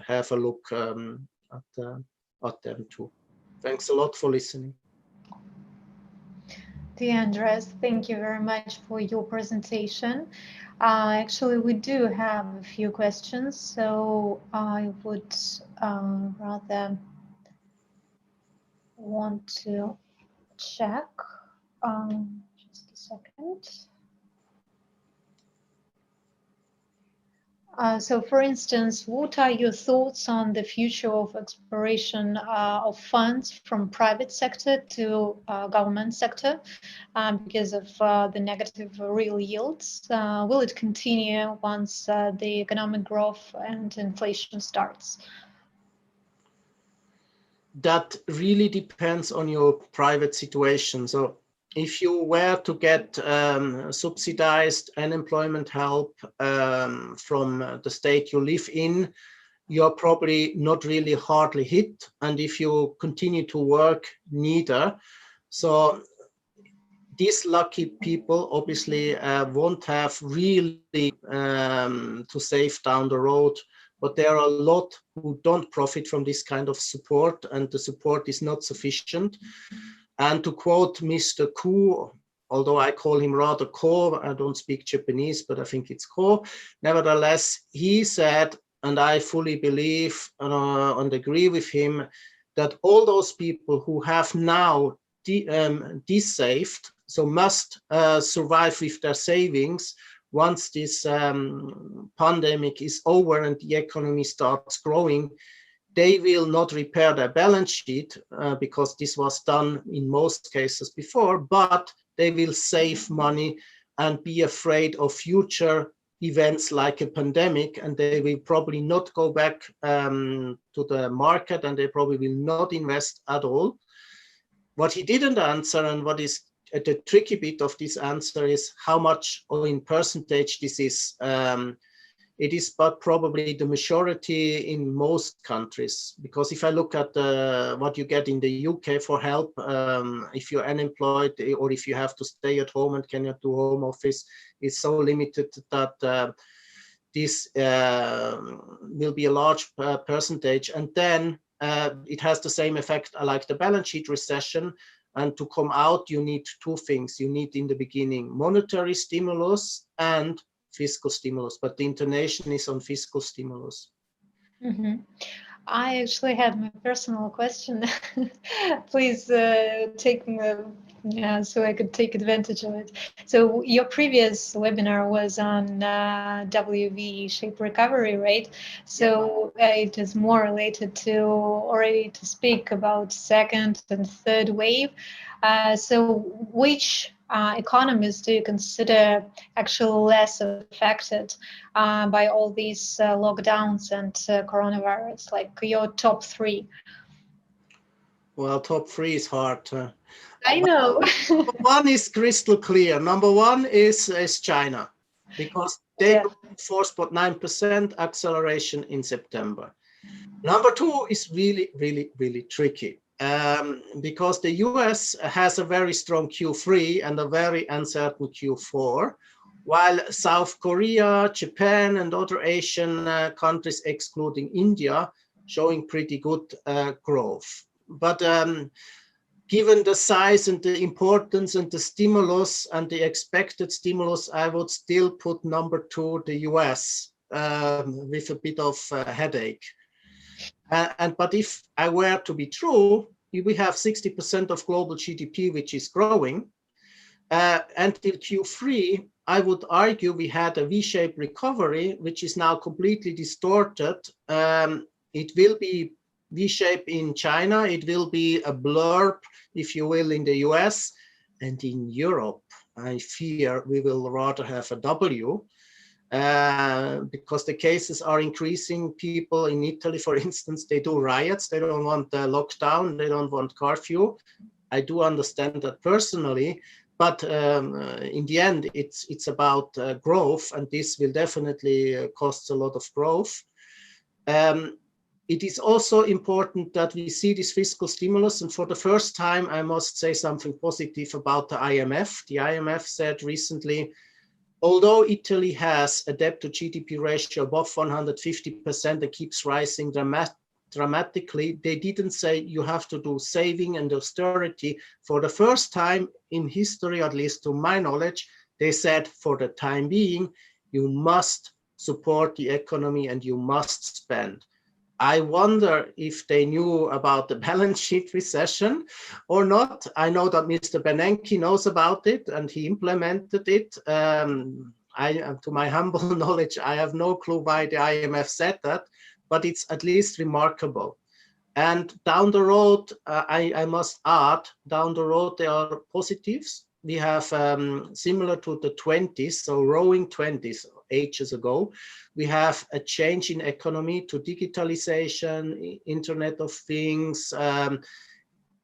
have a look at them too. Thanks a lot for listening. Dear Andreas, thank you very much for your presentation. Actually, we do have a few questions, so I would rather want to check. Just a second. So, for instance, what are your thoughts on the future of exploration of funds from private sector to government sector because of the negative real yields? Will it continue once the economic growth and inflation starts? That really depends on your private situation. So if you were to get subsidized unemployment help from the state you live in, you're probably not really hardly hit. And if you continue to work, neither. So these lucky people obviously won't have really to save down the road. But there are a lot who don't profit from this kind of support, and the support is not sufficient. And to quote Mr. Ku, although I call him rather Ko, I don't speak Japanese, but I think it's Ko. Nevertheless, he said, and I fully believe and agree with him, that all those people who have now de-saved, so must survive with their savings, once this pandemic is over and the economy starts growing, they will not repair their balance sheet because this was done in most cases before, but they will save money and be afraid of future events like a pandemic, and they will probably not go back to the market, and they probably will not invest at all. What he didn't answer, and what is the tricky bit of this answer, is how much or in percentage this is. It is but probably the majority in most countries, because if I look at what you get in the UK for help, if you're unemployed or if you have to stay at home and cannot do home office, it's so limited that this will be a large percentage. And then it has the same effect like the balance sheet recession. And to come out, you need two things. You need in the beginning monetary stimulus and fiscal stimulus, but the intonation is on fiscal stimulus. Mm-hmm. I actually had my personal question. Please take yeah, so I could take advantage of it. So your previous webinar was on WV-shaped recovery, right? So it is more related to already to speak about second and third wave. So which economies do you consider actually less affected by all these lockdowns and coronavirus, like your top three? Well, top three is hard. I know. One is crystal clear. Number one is China, because they forced about 9% acceleration in September. Number two is really, really, really tricky. Because the US has a very strong Q3 and a very uncertain Q4, while South Korea, Japan, and other Asian countries, excluding India, showing pretty good growth. But given the size and the importance and the stimulus and the expected stimulus, I would still put number two, the US, with a bit of headache. But if I were to be true, we have 60% of global GDP, which is growing. Until Q3, I would argue we had a V-shaped recovery, which is now completely distorted. It will be V-shape in China. It will be a blurb, if you will, in the US. And in Europe, I fear we will rather have a W. Because the cases are increasing. People in Italy, for instance, they do riots. They don't want lockdown. They don't want curfew. I do understand that personally, but in the end, it's about growth, and this will definitely cost a lot of growth. It is also important that we see this fiscal stimulus, and for the first time, I must say something positive about the IMF. The IMF said recently, although Italy has a debt to GDP ratio above 150% and keeps rising dramatically, they didn't say you have to do saving and austerity. For the first time in history, at least to my knowledge, they said for the time being, you must support the economy and you must spend. I wonder if they knew about the balance sheet recession or not. I know that Mr. Bernanke knows about it and he implemented it. To my humble knowledge, I have no clue why the IMF said that, but it's at least remarkable. And down the road, I must add, down the road, there are positives. We have similar to the 20s, so roaring 20s, ages ago, we have a change in economy to digitalization, Internet of Things,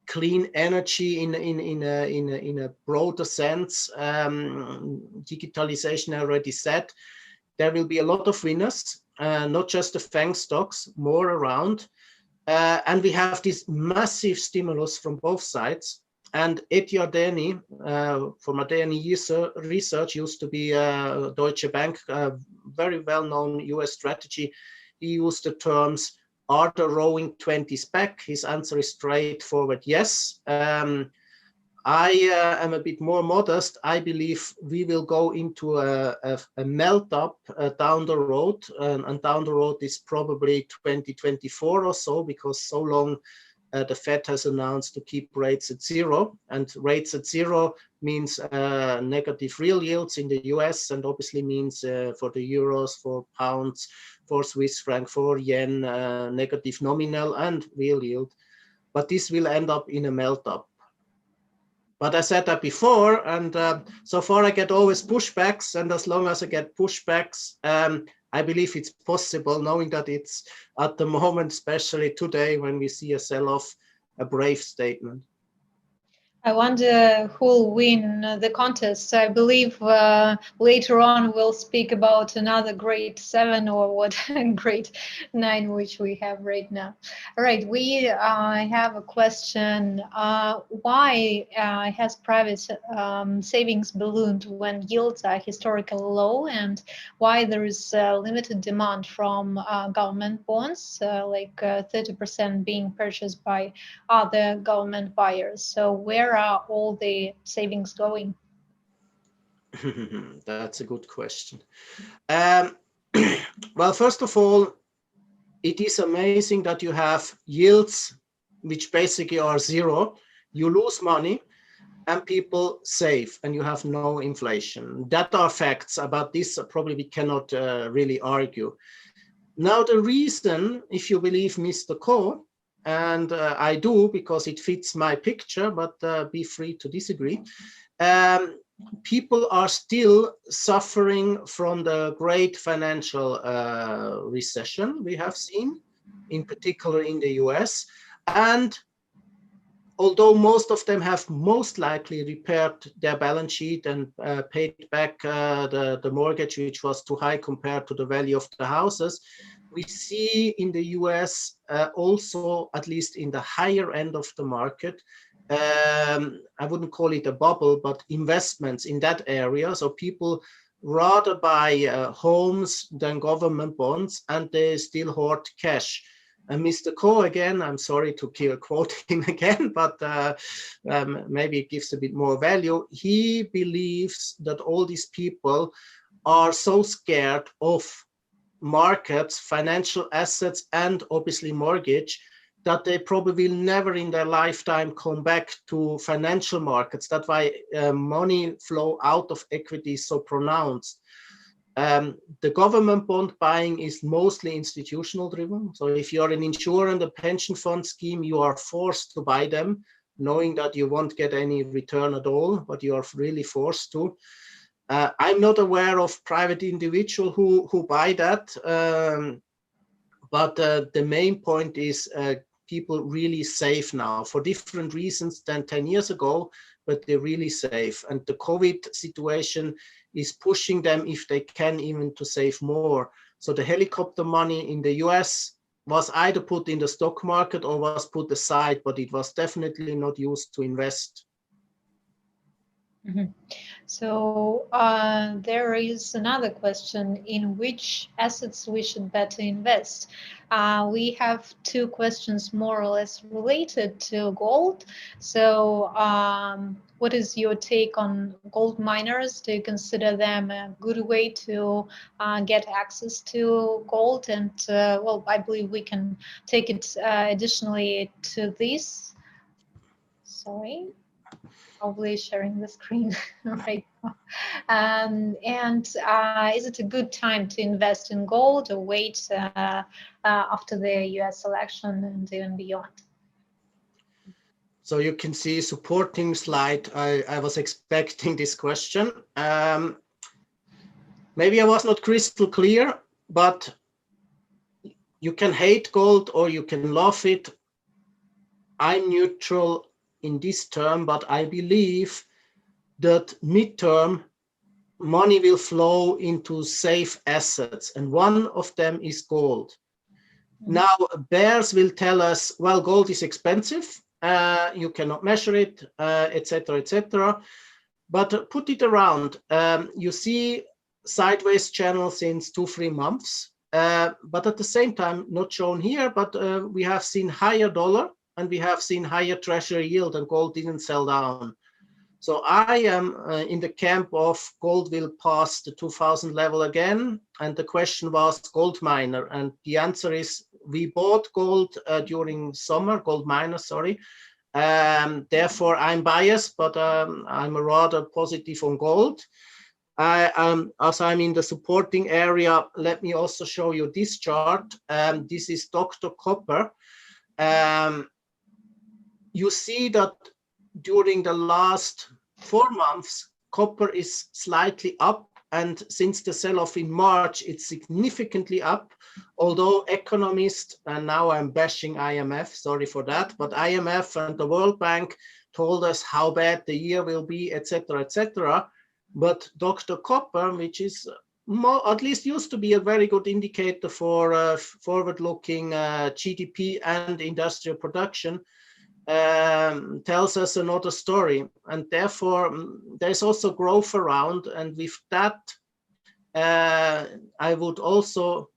clean energy in a broader sense. Digitalization already said. There will be a lot of winners, not just the FANG stocks, more around. And we have this massive stimulus from both sides. And Eti Adeni, from Adeni Research, used to be Deutsche Bank, very well-known US strategy. He used the terms, are the roaring 20s back? His answer is straightforward, yes. I am a bit more modest. I believe we will go into a melt-up down the road, and down the road is probably 2024 or so, because so long the Fed has announced to keep rates at zero, and rates at zero means negative real yields in the US, and obviously means for the euros, for pounds, for Swiss franc, for yen, negative nominal and real yield. But this will end up in a melt-up. But I said that before, and so far I get always pushbacks, and as long as I get pushbacks, I believe it's possible, knowing that it's at the moment, especially today, when we see a sell-off, a brave statement. I wonder who will win the contest. I believe later on we'll speak about another grade 7 or what grade 9 which we have right now. All right, we have a question. Why has private savings ballooned when yields are historically low, and why there is limited demand from government bonds, like 30% being purchased by other government buyers? So where are all the savings going? That's a good question. Um, well, first of all, it is amazing that you have yields which basically are zero. You lose money and people save and you have no inflation. That are facts. About this probably we cannot really argue. Now the reason, if you believe Mr. Ko, and I do because it fits my picture, but be free to disagree, people are still suffering from the great financial recession we have seen, in particular in the US. And although most of them have most likely repaired their balance sheet and paid back the mortgage, which was too high compared to the value of the houses, we see in the US also, at least in the higher end of the market, I wouldn't call it a bubble, but investments in that area. So people rather buy homes than government bonds, and they still hoard cash. And Mr. Ko, again, I'm sorry to quote him again, but maybe it gives a bit more value. He believes that all these people are so scared of markets, financial assets, and obviously mortgage, that they probably will never in their lifetime come back to financial markets. That's why money flow out of equity is so pronounced. The government bond buying is mostly institutional driven. So if you're an insurance, a pension fund scheme, you are forced to buy them, knowing that you won't get any return at all, but you are really forced to. I'm not aware of private individual who buy that, but the main point is people really save now for different reasons than 10 years ago, but they really save. And the COVID situation is pushing them, if they can, even to save more. So the helicopter money in the US was either put in the stock market or was put aside, but it was definitely not used to invest. Mm-hmm. So there is another question: in which assets we should better invest? We have two questions more or less related to gold. So what is your take on gold miners? Do you consider them a good way to get access to gold? And well, I believe we can take it additionally to this. Sorry. Probably sharing the screen right now. And is it a good time to invest in gold or wait after the US election and even beyond? So you can see supporting slide. I was expecting this question. Maybe I was not crystal clear, but you can hate gold or you can love it. I'm neutral in this term, but I believe that midterm money will flow into safe assets, and one of them is gold. Now, bears will tell us, well, gold is expensive, you cannot measure it, etc., etc. But put it around. You see sideways channel since 2-3 months, but at the same time, not shown here, but we have seen higher dollar and we have seen higher treasury yield, and gold didn't sell down. So I am in the camp of gold will pass the 2000 level again. And the question was gold miner. And the answer is we bought gold during summer, gold miner, sorry. Therefore, I'm biased, but I'm rather positive on gold. As I'm in the supporting area, let me also show you this chart. This is Dr. Copper. You see that during the last 4 months, copper is slightly up, and since the sell-off in March, it's significantly up, although economists, and now I'm bashing IMF, sorry for that, but IMF and the World Bank told us how bad the year will be, etc., etc. But Dr. Copper, which is more, at least used to be a very good indicator for forward-looking GDP and industrial production, tells us another story. And therefore, there's also growth around. And with that, I would also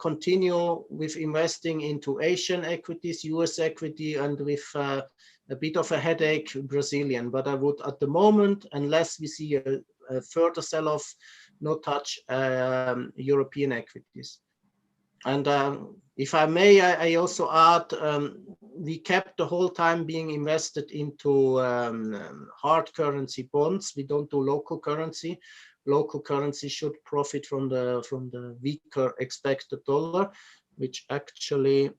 continue with investing into Asian equities, US equity, and with a bit of a headache, Brazilian. But I would, at the moment, unless we see a further sell-off, not touch European equities. And if I may, I also add, we kept the whole time being invested into hard currency bonds. We don't do local currency. Local currency should profit from the weaker expected dollar, which actually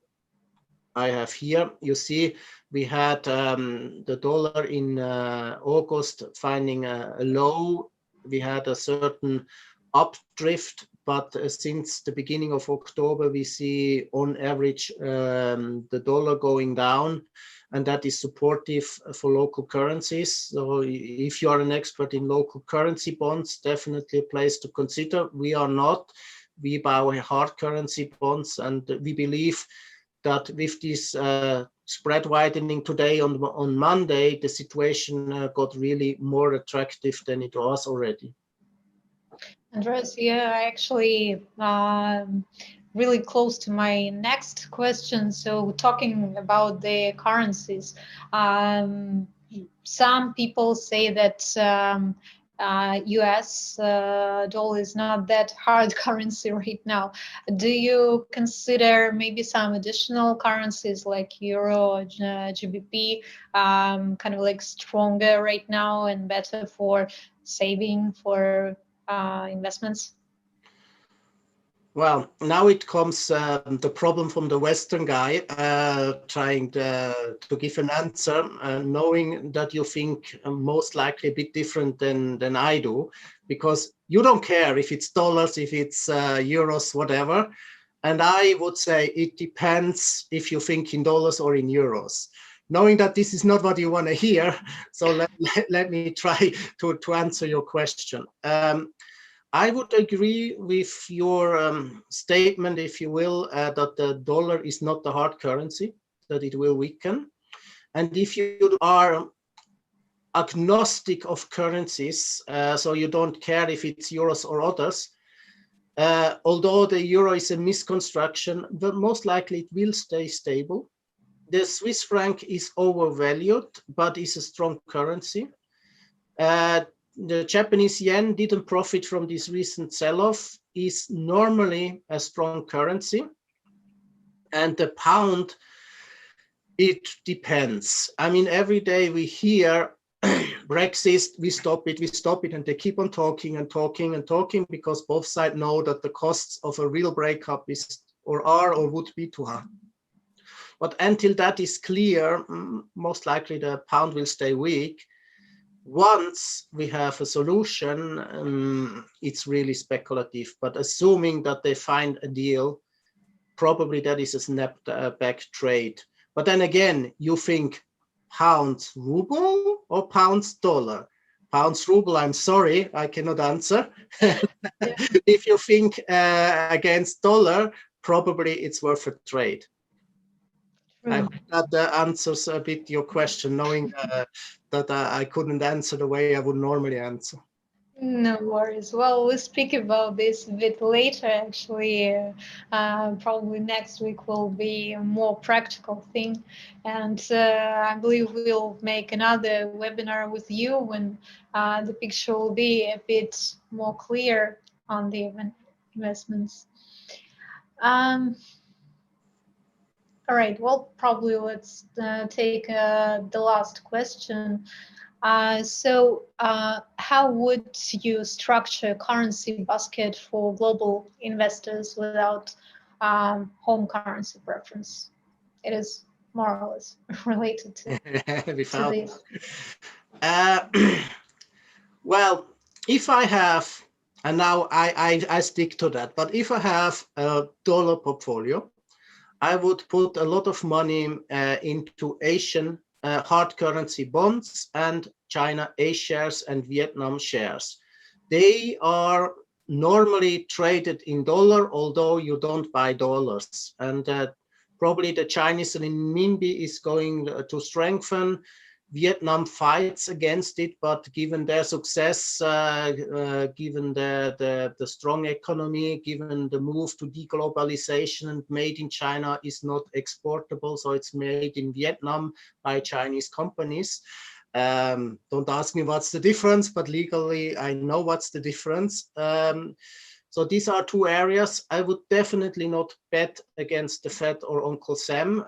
I have here. You see, we had the dollar in August finding a low. We had a certain updrift, but since the beginning of October, we see on average the dollar going down, and that is supportive for local currencies. So if you are an expert in local currency bonds, definitely a place to consider. We are not. We buy hard currency bonds, and we believe that with this spread widening today on Monday, the situation got really more attractive than it was already. Andreas, yeah, actually really close to my next question. So talking about the currencies, some people say that US dollar is not that hard currency right now. Do you consider maybe some additional currencies like Euro, GBP, kind of like stronger right now and better for saving, for investments? Well, now it comes the problem from the Western guy trying to give an answer, knowing that you think most likely a bit different than I do, because you don't care if it's dollars, if it's euros, whatever. And I would say it depends if you think in dollars or in euros. Knowing that this is not what you want to hear, so let me try to answer your question. I would agree with your statement, if you will, that the dollar is not the hard currency, that it will weaken. And if you are agnostic of currencies, so you don't care if it's euros or others, although the euro is a misconstruction, but most likely it will stay stable. The Swiss franc is overvalued, but is a strong currency. The Japanese yen didn't profit from this recent sell-off, is normally a strong currency. And the pound, it depends. I mean, every day we hear Brexit, we stop it, and they keep on talking and talking and talking, because both sides know that the costs of a real breakup is or are or would be too high. But until that is clear, most likely the pound will stay weak. Once we have a solution, it's really speculative, but assuming that they find a deal, probably that is a snap-back trade. But then again, you think pounds ruble or pounds dollar? Pounds ruble, I'm sorry, I cannot answer. If you think against dollar, probably it's worth a trade. I hope that answers a bit your question, knowing that I couldn't answer the way I would normally answer. No worries. Well, we'll speak about this a bit later, actually. Probably next week will be a more practical thing. And I believe we'll make another webinar with you when the picture will be a bit more clear on the investments. All right, well, probably let's take the last question. So how would you structure a currency basket for global investors without home currency preference? It is more or less related to this. Well, if I have, and now I stick to that, but if I have a dollar portfolio, I would put a lot of money into Asian hard currency bonds and China A shares and Vietnam shares. They are normally traded in dollar, although you don't buy dollars. And probably the Chinese renminbi is going to strengthen. Vietnam fights against it, but given their success, given the strong economy, given the move to deglobalization, and made in China is not exportable, so it's made in Vietnam by Chinese companies. Don't ask me what's the difference, but legally I know what's the difference. So these are two areas. I would definitely not bet against the Fed or Uncle Sam.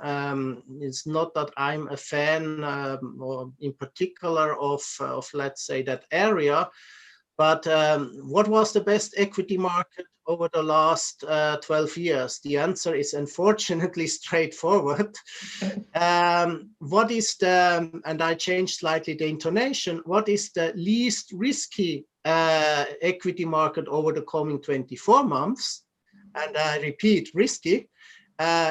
It's not that I'm a fan or in particular of let's say, that area. But what was the best equity market over the last 12 years? The answer is unfortunately straightforward. What is the, and I changed slightly the intonation, what is the least risky equity market over the coming 24 months? And I repeat, risky,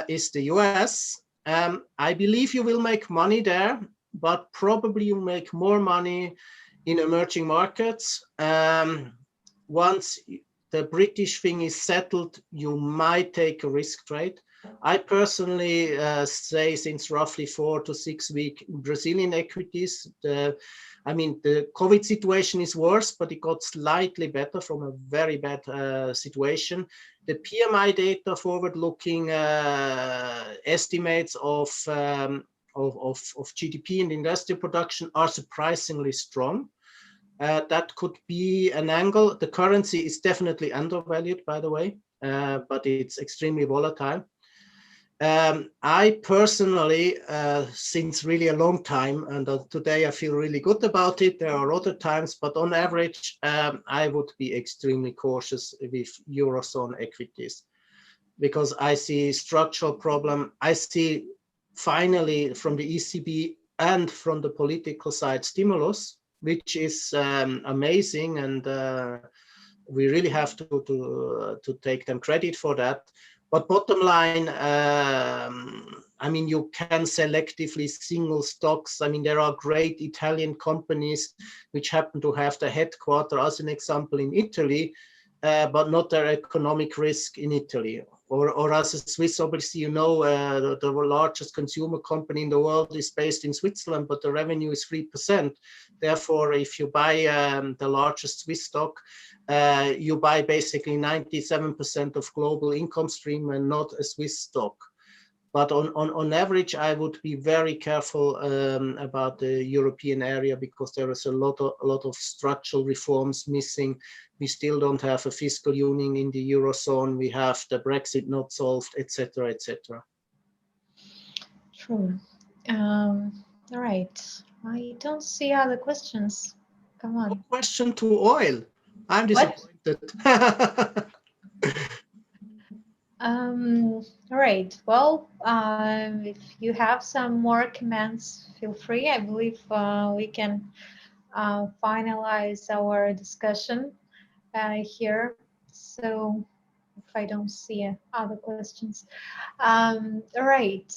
is the US. I believe you will make money there, but probably you make more money in emerging markets. Once the British thing is settled, you might take a risk trade. I personally say since roughly 4 to 6 weeks, Brazilian equities, I mean, the COVID situation is worse, but it got slightly better from a very bad situation. The PMI data forward-looking estimates of GDP and industrial production are surprisingly strong. That could be an angle. The currency is definitely undervalued, by the way, but it's extremely volatile. I personally, since really a long time, and today I feel really good about it. There are other times, but on average, I would be extremely cautious with Eurozone equities because I see structural problem. I see finally from the ECB and from the political side stimulus, which is amazing, and we really have to take them credit for that. But bottom line, I mean, you can selectively single stocks. I mean, there are great Italian companies which happen to have the headquarters, as an example, in Italy, but not their economic risk in Italy. Or as a Swiss, obviously, you know, the largest consumer company in the world is based in Switzerland, but the revenue is 3%. Therefore, if you buy the largest Swiss stock, you buy basically 97% of global income stream and not a Swiss stock. But on average, I would be very careful about the European area because there is a lot of structural reforms missing. We still don't have a fiscal union in the Eurozone. We have the Brexit not solved, etc., etc. True. All right. I don't see other questions. Come on. No question to oil. I'm disappointed. All right. Well, if you have some more comments, feel free. I believe we can finalize our discussion here. So if I don't see other questions. All right.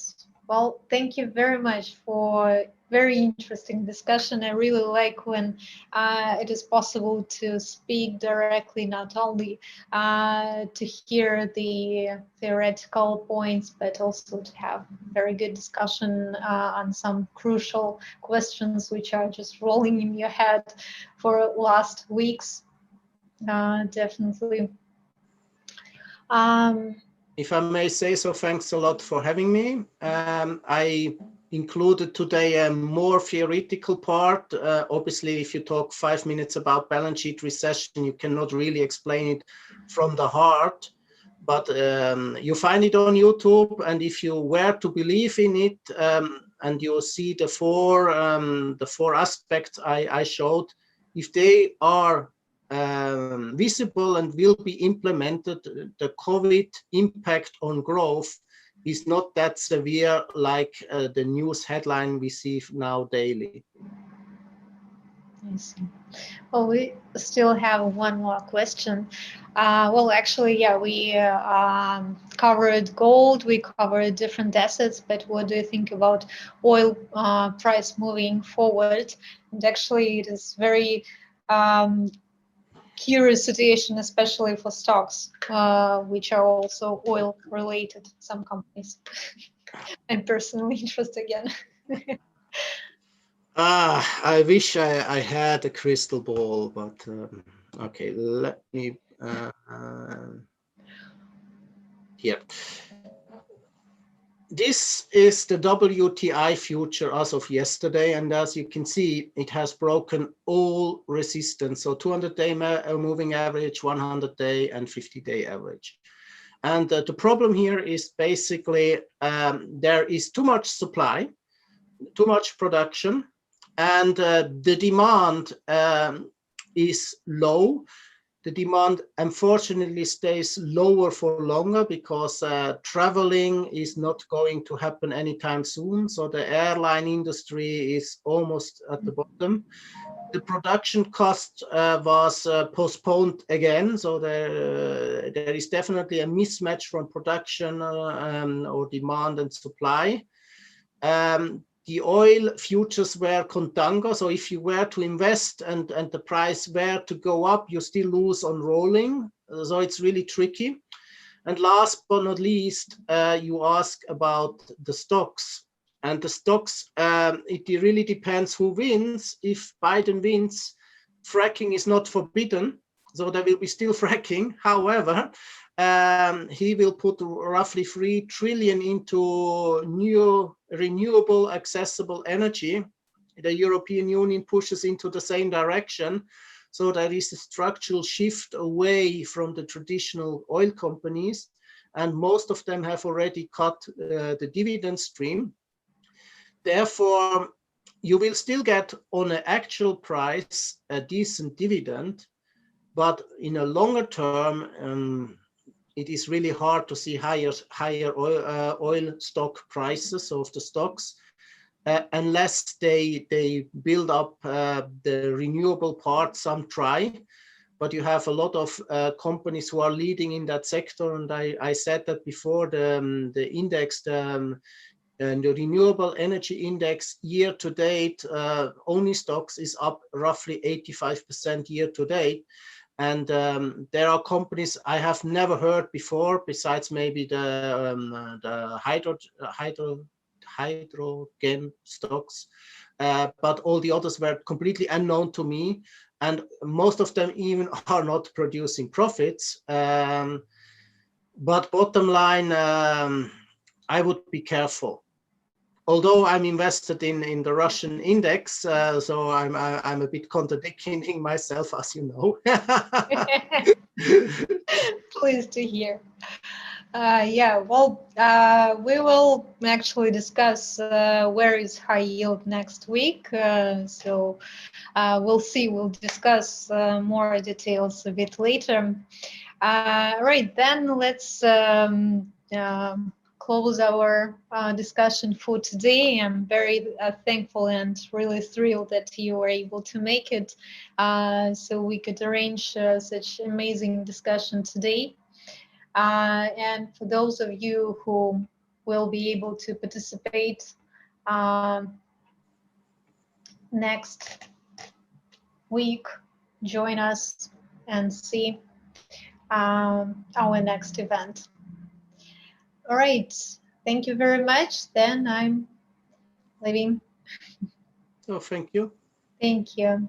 Well, thank you very much for very interesting discussion. I really like when it is possible to speak directly, not only to hear the theoretical points, but also to have very good discussion on some crucial questions which are just rolling in your head for last weeks. Definitely. If I may say so, thanks a lot for having me. I included today a more theoretical part. Obviously, if you talk 5 minutes about balance sheet recession, you cannot really explain it from the heart. But you find it on YouTube, and if you were to believe in it, and you see the four aspects I showed, if they are visible and will be implemented, the COVID impact on growth is not that severe like the news headline we see now daily. I see. Well, we still have one more question. Well, actually, yeah, we covered gold, we covered different assets, but what do you think about oil price moving forward? And actually, it is very um, curious situation, especially for stocks, which are also oil related, some companies. I'm personally interested again. I wish I had a crystal ball, but okay, let me here. This is the WTI future as of yesterday, and as you can see, it has broken all resistance. So 200-day moving average, 100-day, and 50-day average. And the problem here is basically there is too much supply, too much production, and the demand is low. The demand unfortunately stays lower for longer because traveling is not going to happen anytime soon. So the airline industry is almost at the bottom. The production cost was postponed again. So there is definitely a mismatch from production or demand and supply. The oil futures were contango. So if you were to invest and the price were to go up, you still lose on rolling. So it's really tricky. And last but not least, you ask about the stocks. And the stocks, it really depends who wins. If Biden wins, fracking is not forbidden. So there will be still fracking. However, he will put roughly 3 trillion into new renewable accessible energy. The European Union pushes into the same direction. So there is a structural shift away from the traditional oil companies, and most of them have already cut the dividend stream. Therefore, you will still get on an actual price a decent dividend, but in a longer term, it is really hard to see higher oil stock prices of the stocks unless they build up the renewable part. Some try, but you have a lot of companies who are leading in that sector. And I said that before, the index, and the renewable energy index year to date, only stocks is up roughly 85% year to date. And there are companies I have never heard before, besides maybe the hydrogen stocks, but all the others were completely unknown to me, and most of them even are not producing profits. But bottom line, I would be careful. Although I'm invested in the Russian index, so I'm a bit contradicting myself, as you know. Pleased to hear. Yeah, well, we will actually discuss where is high yield next week. So we'll see. We'll discuss more details a bit later. Right, then let's close our discussion for today. I'm very thankful and really thrilled that you were able to make it so we could arrange such amazing discussion today. And for those of you who will be able to participate next week, join us and see our next event. All right. Thank you very much. Then I'm leaving. So thank you. Thank you.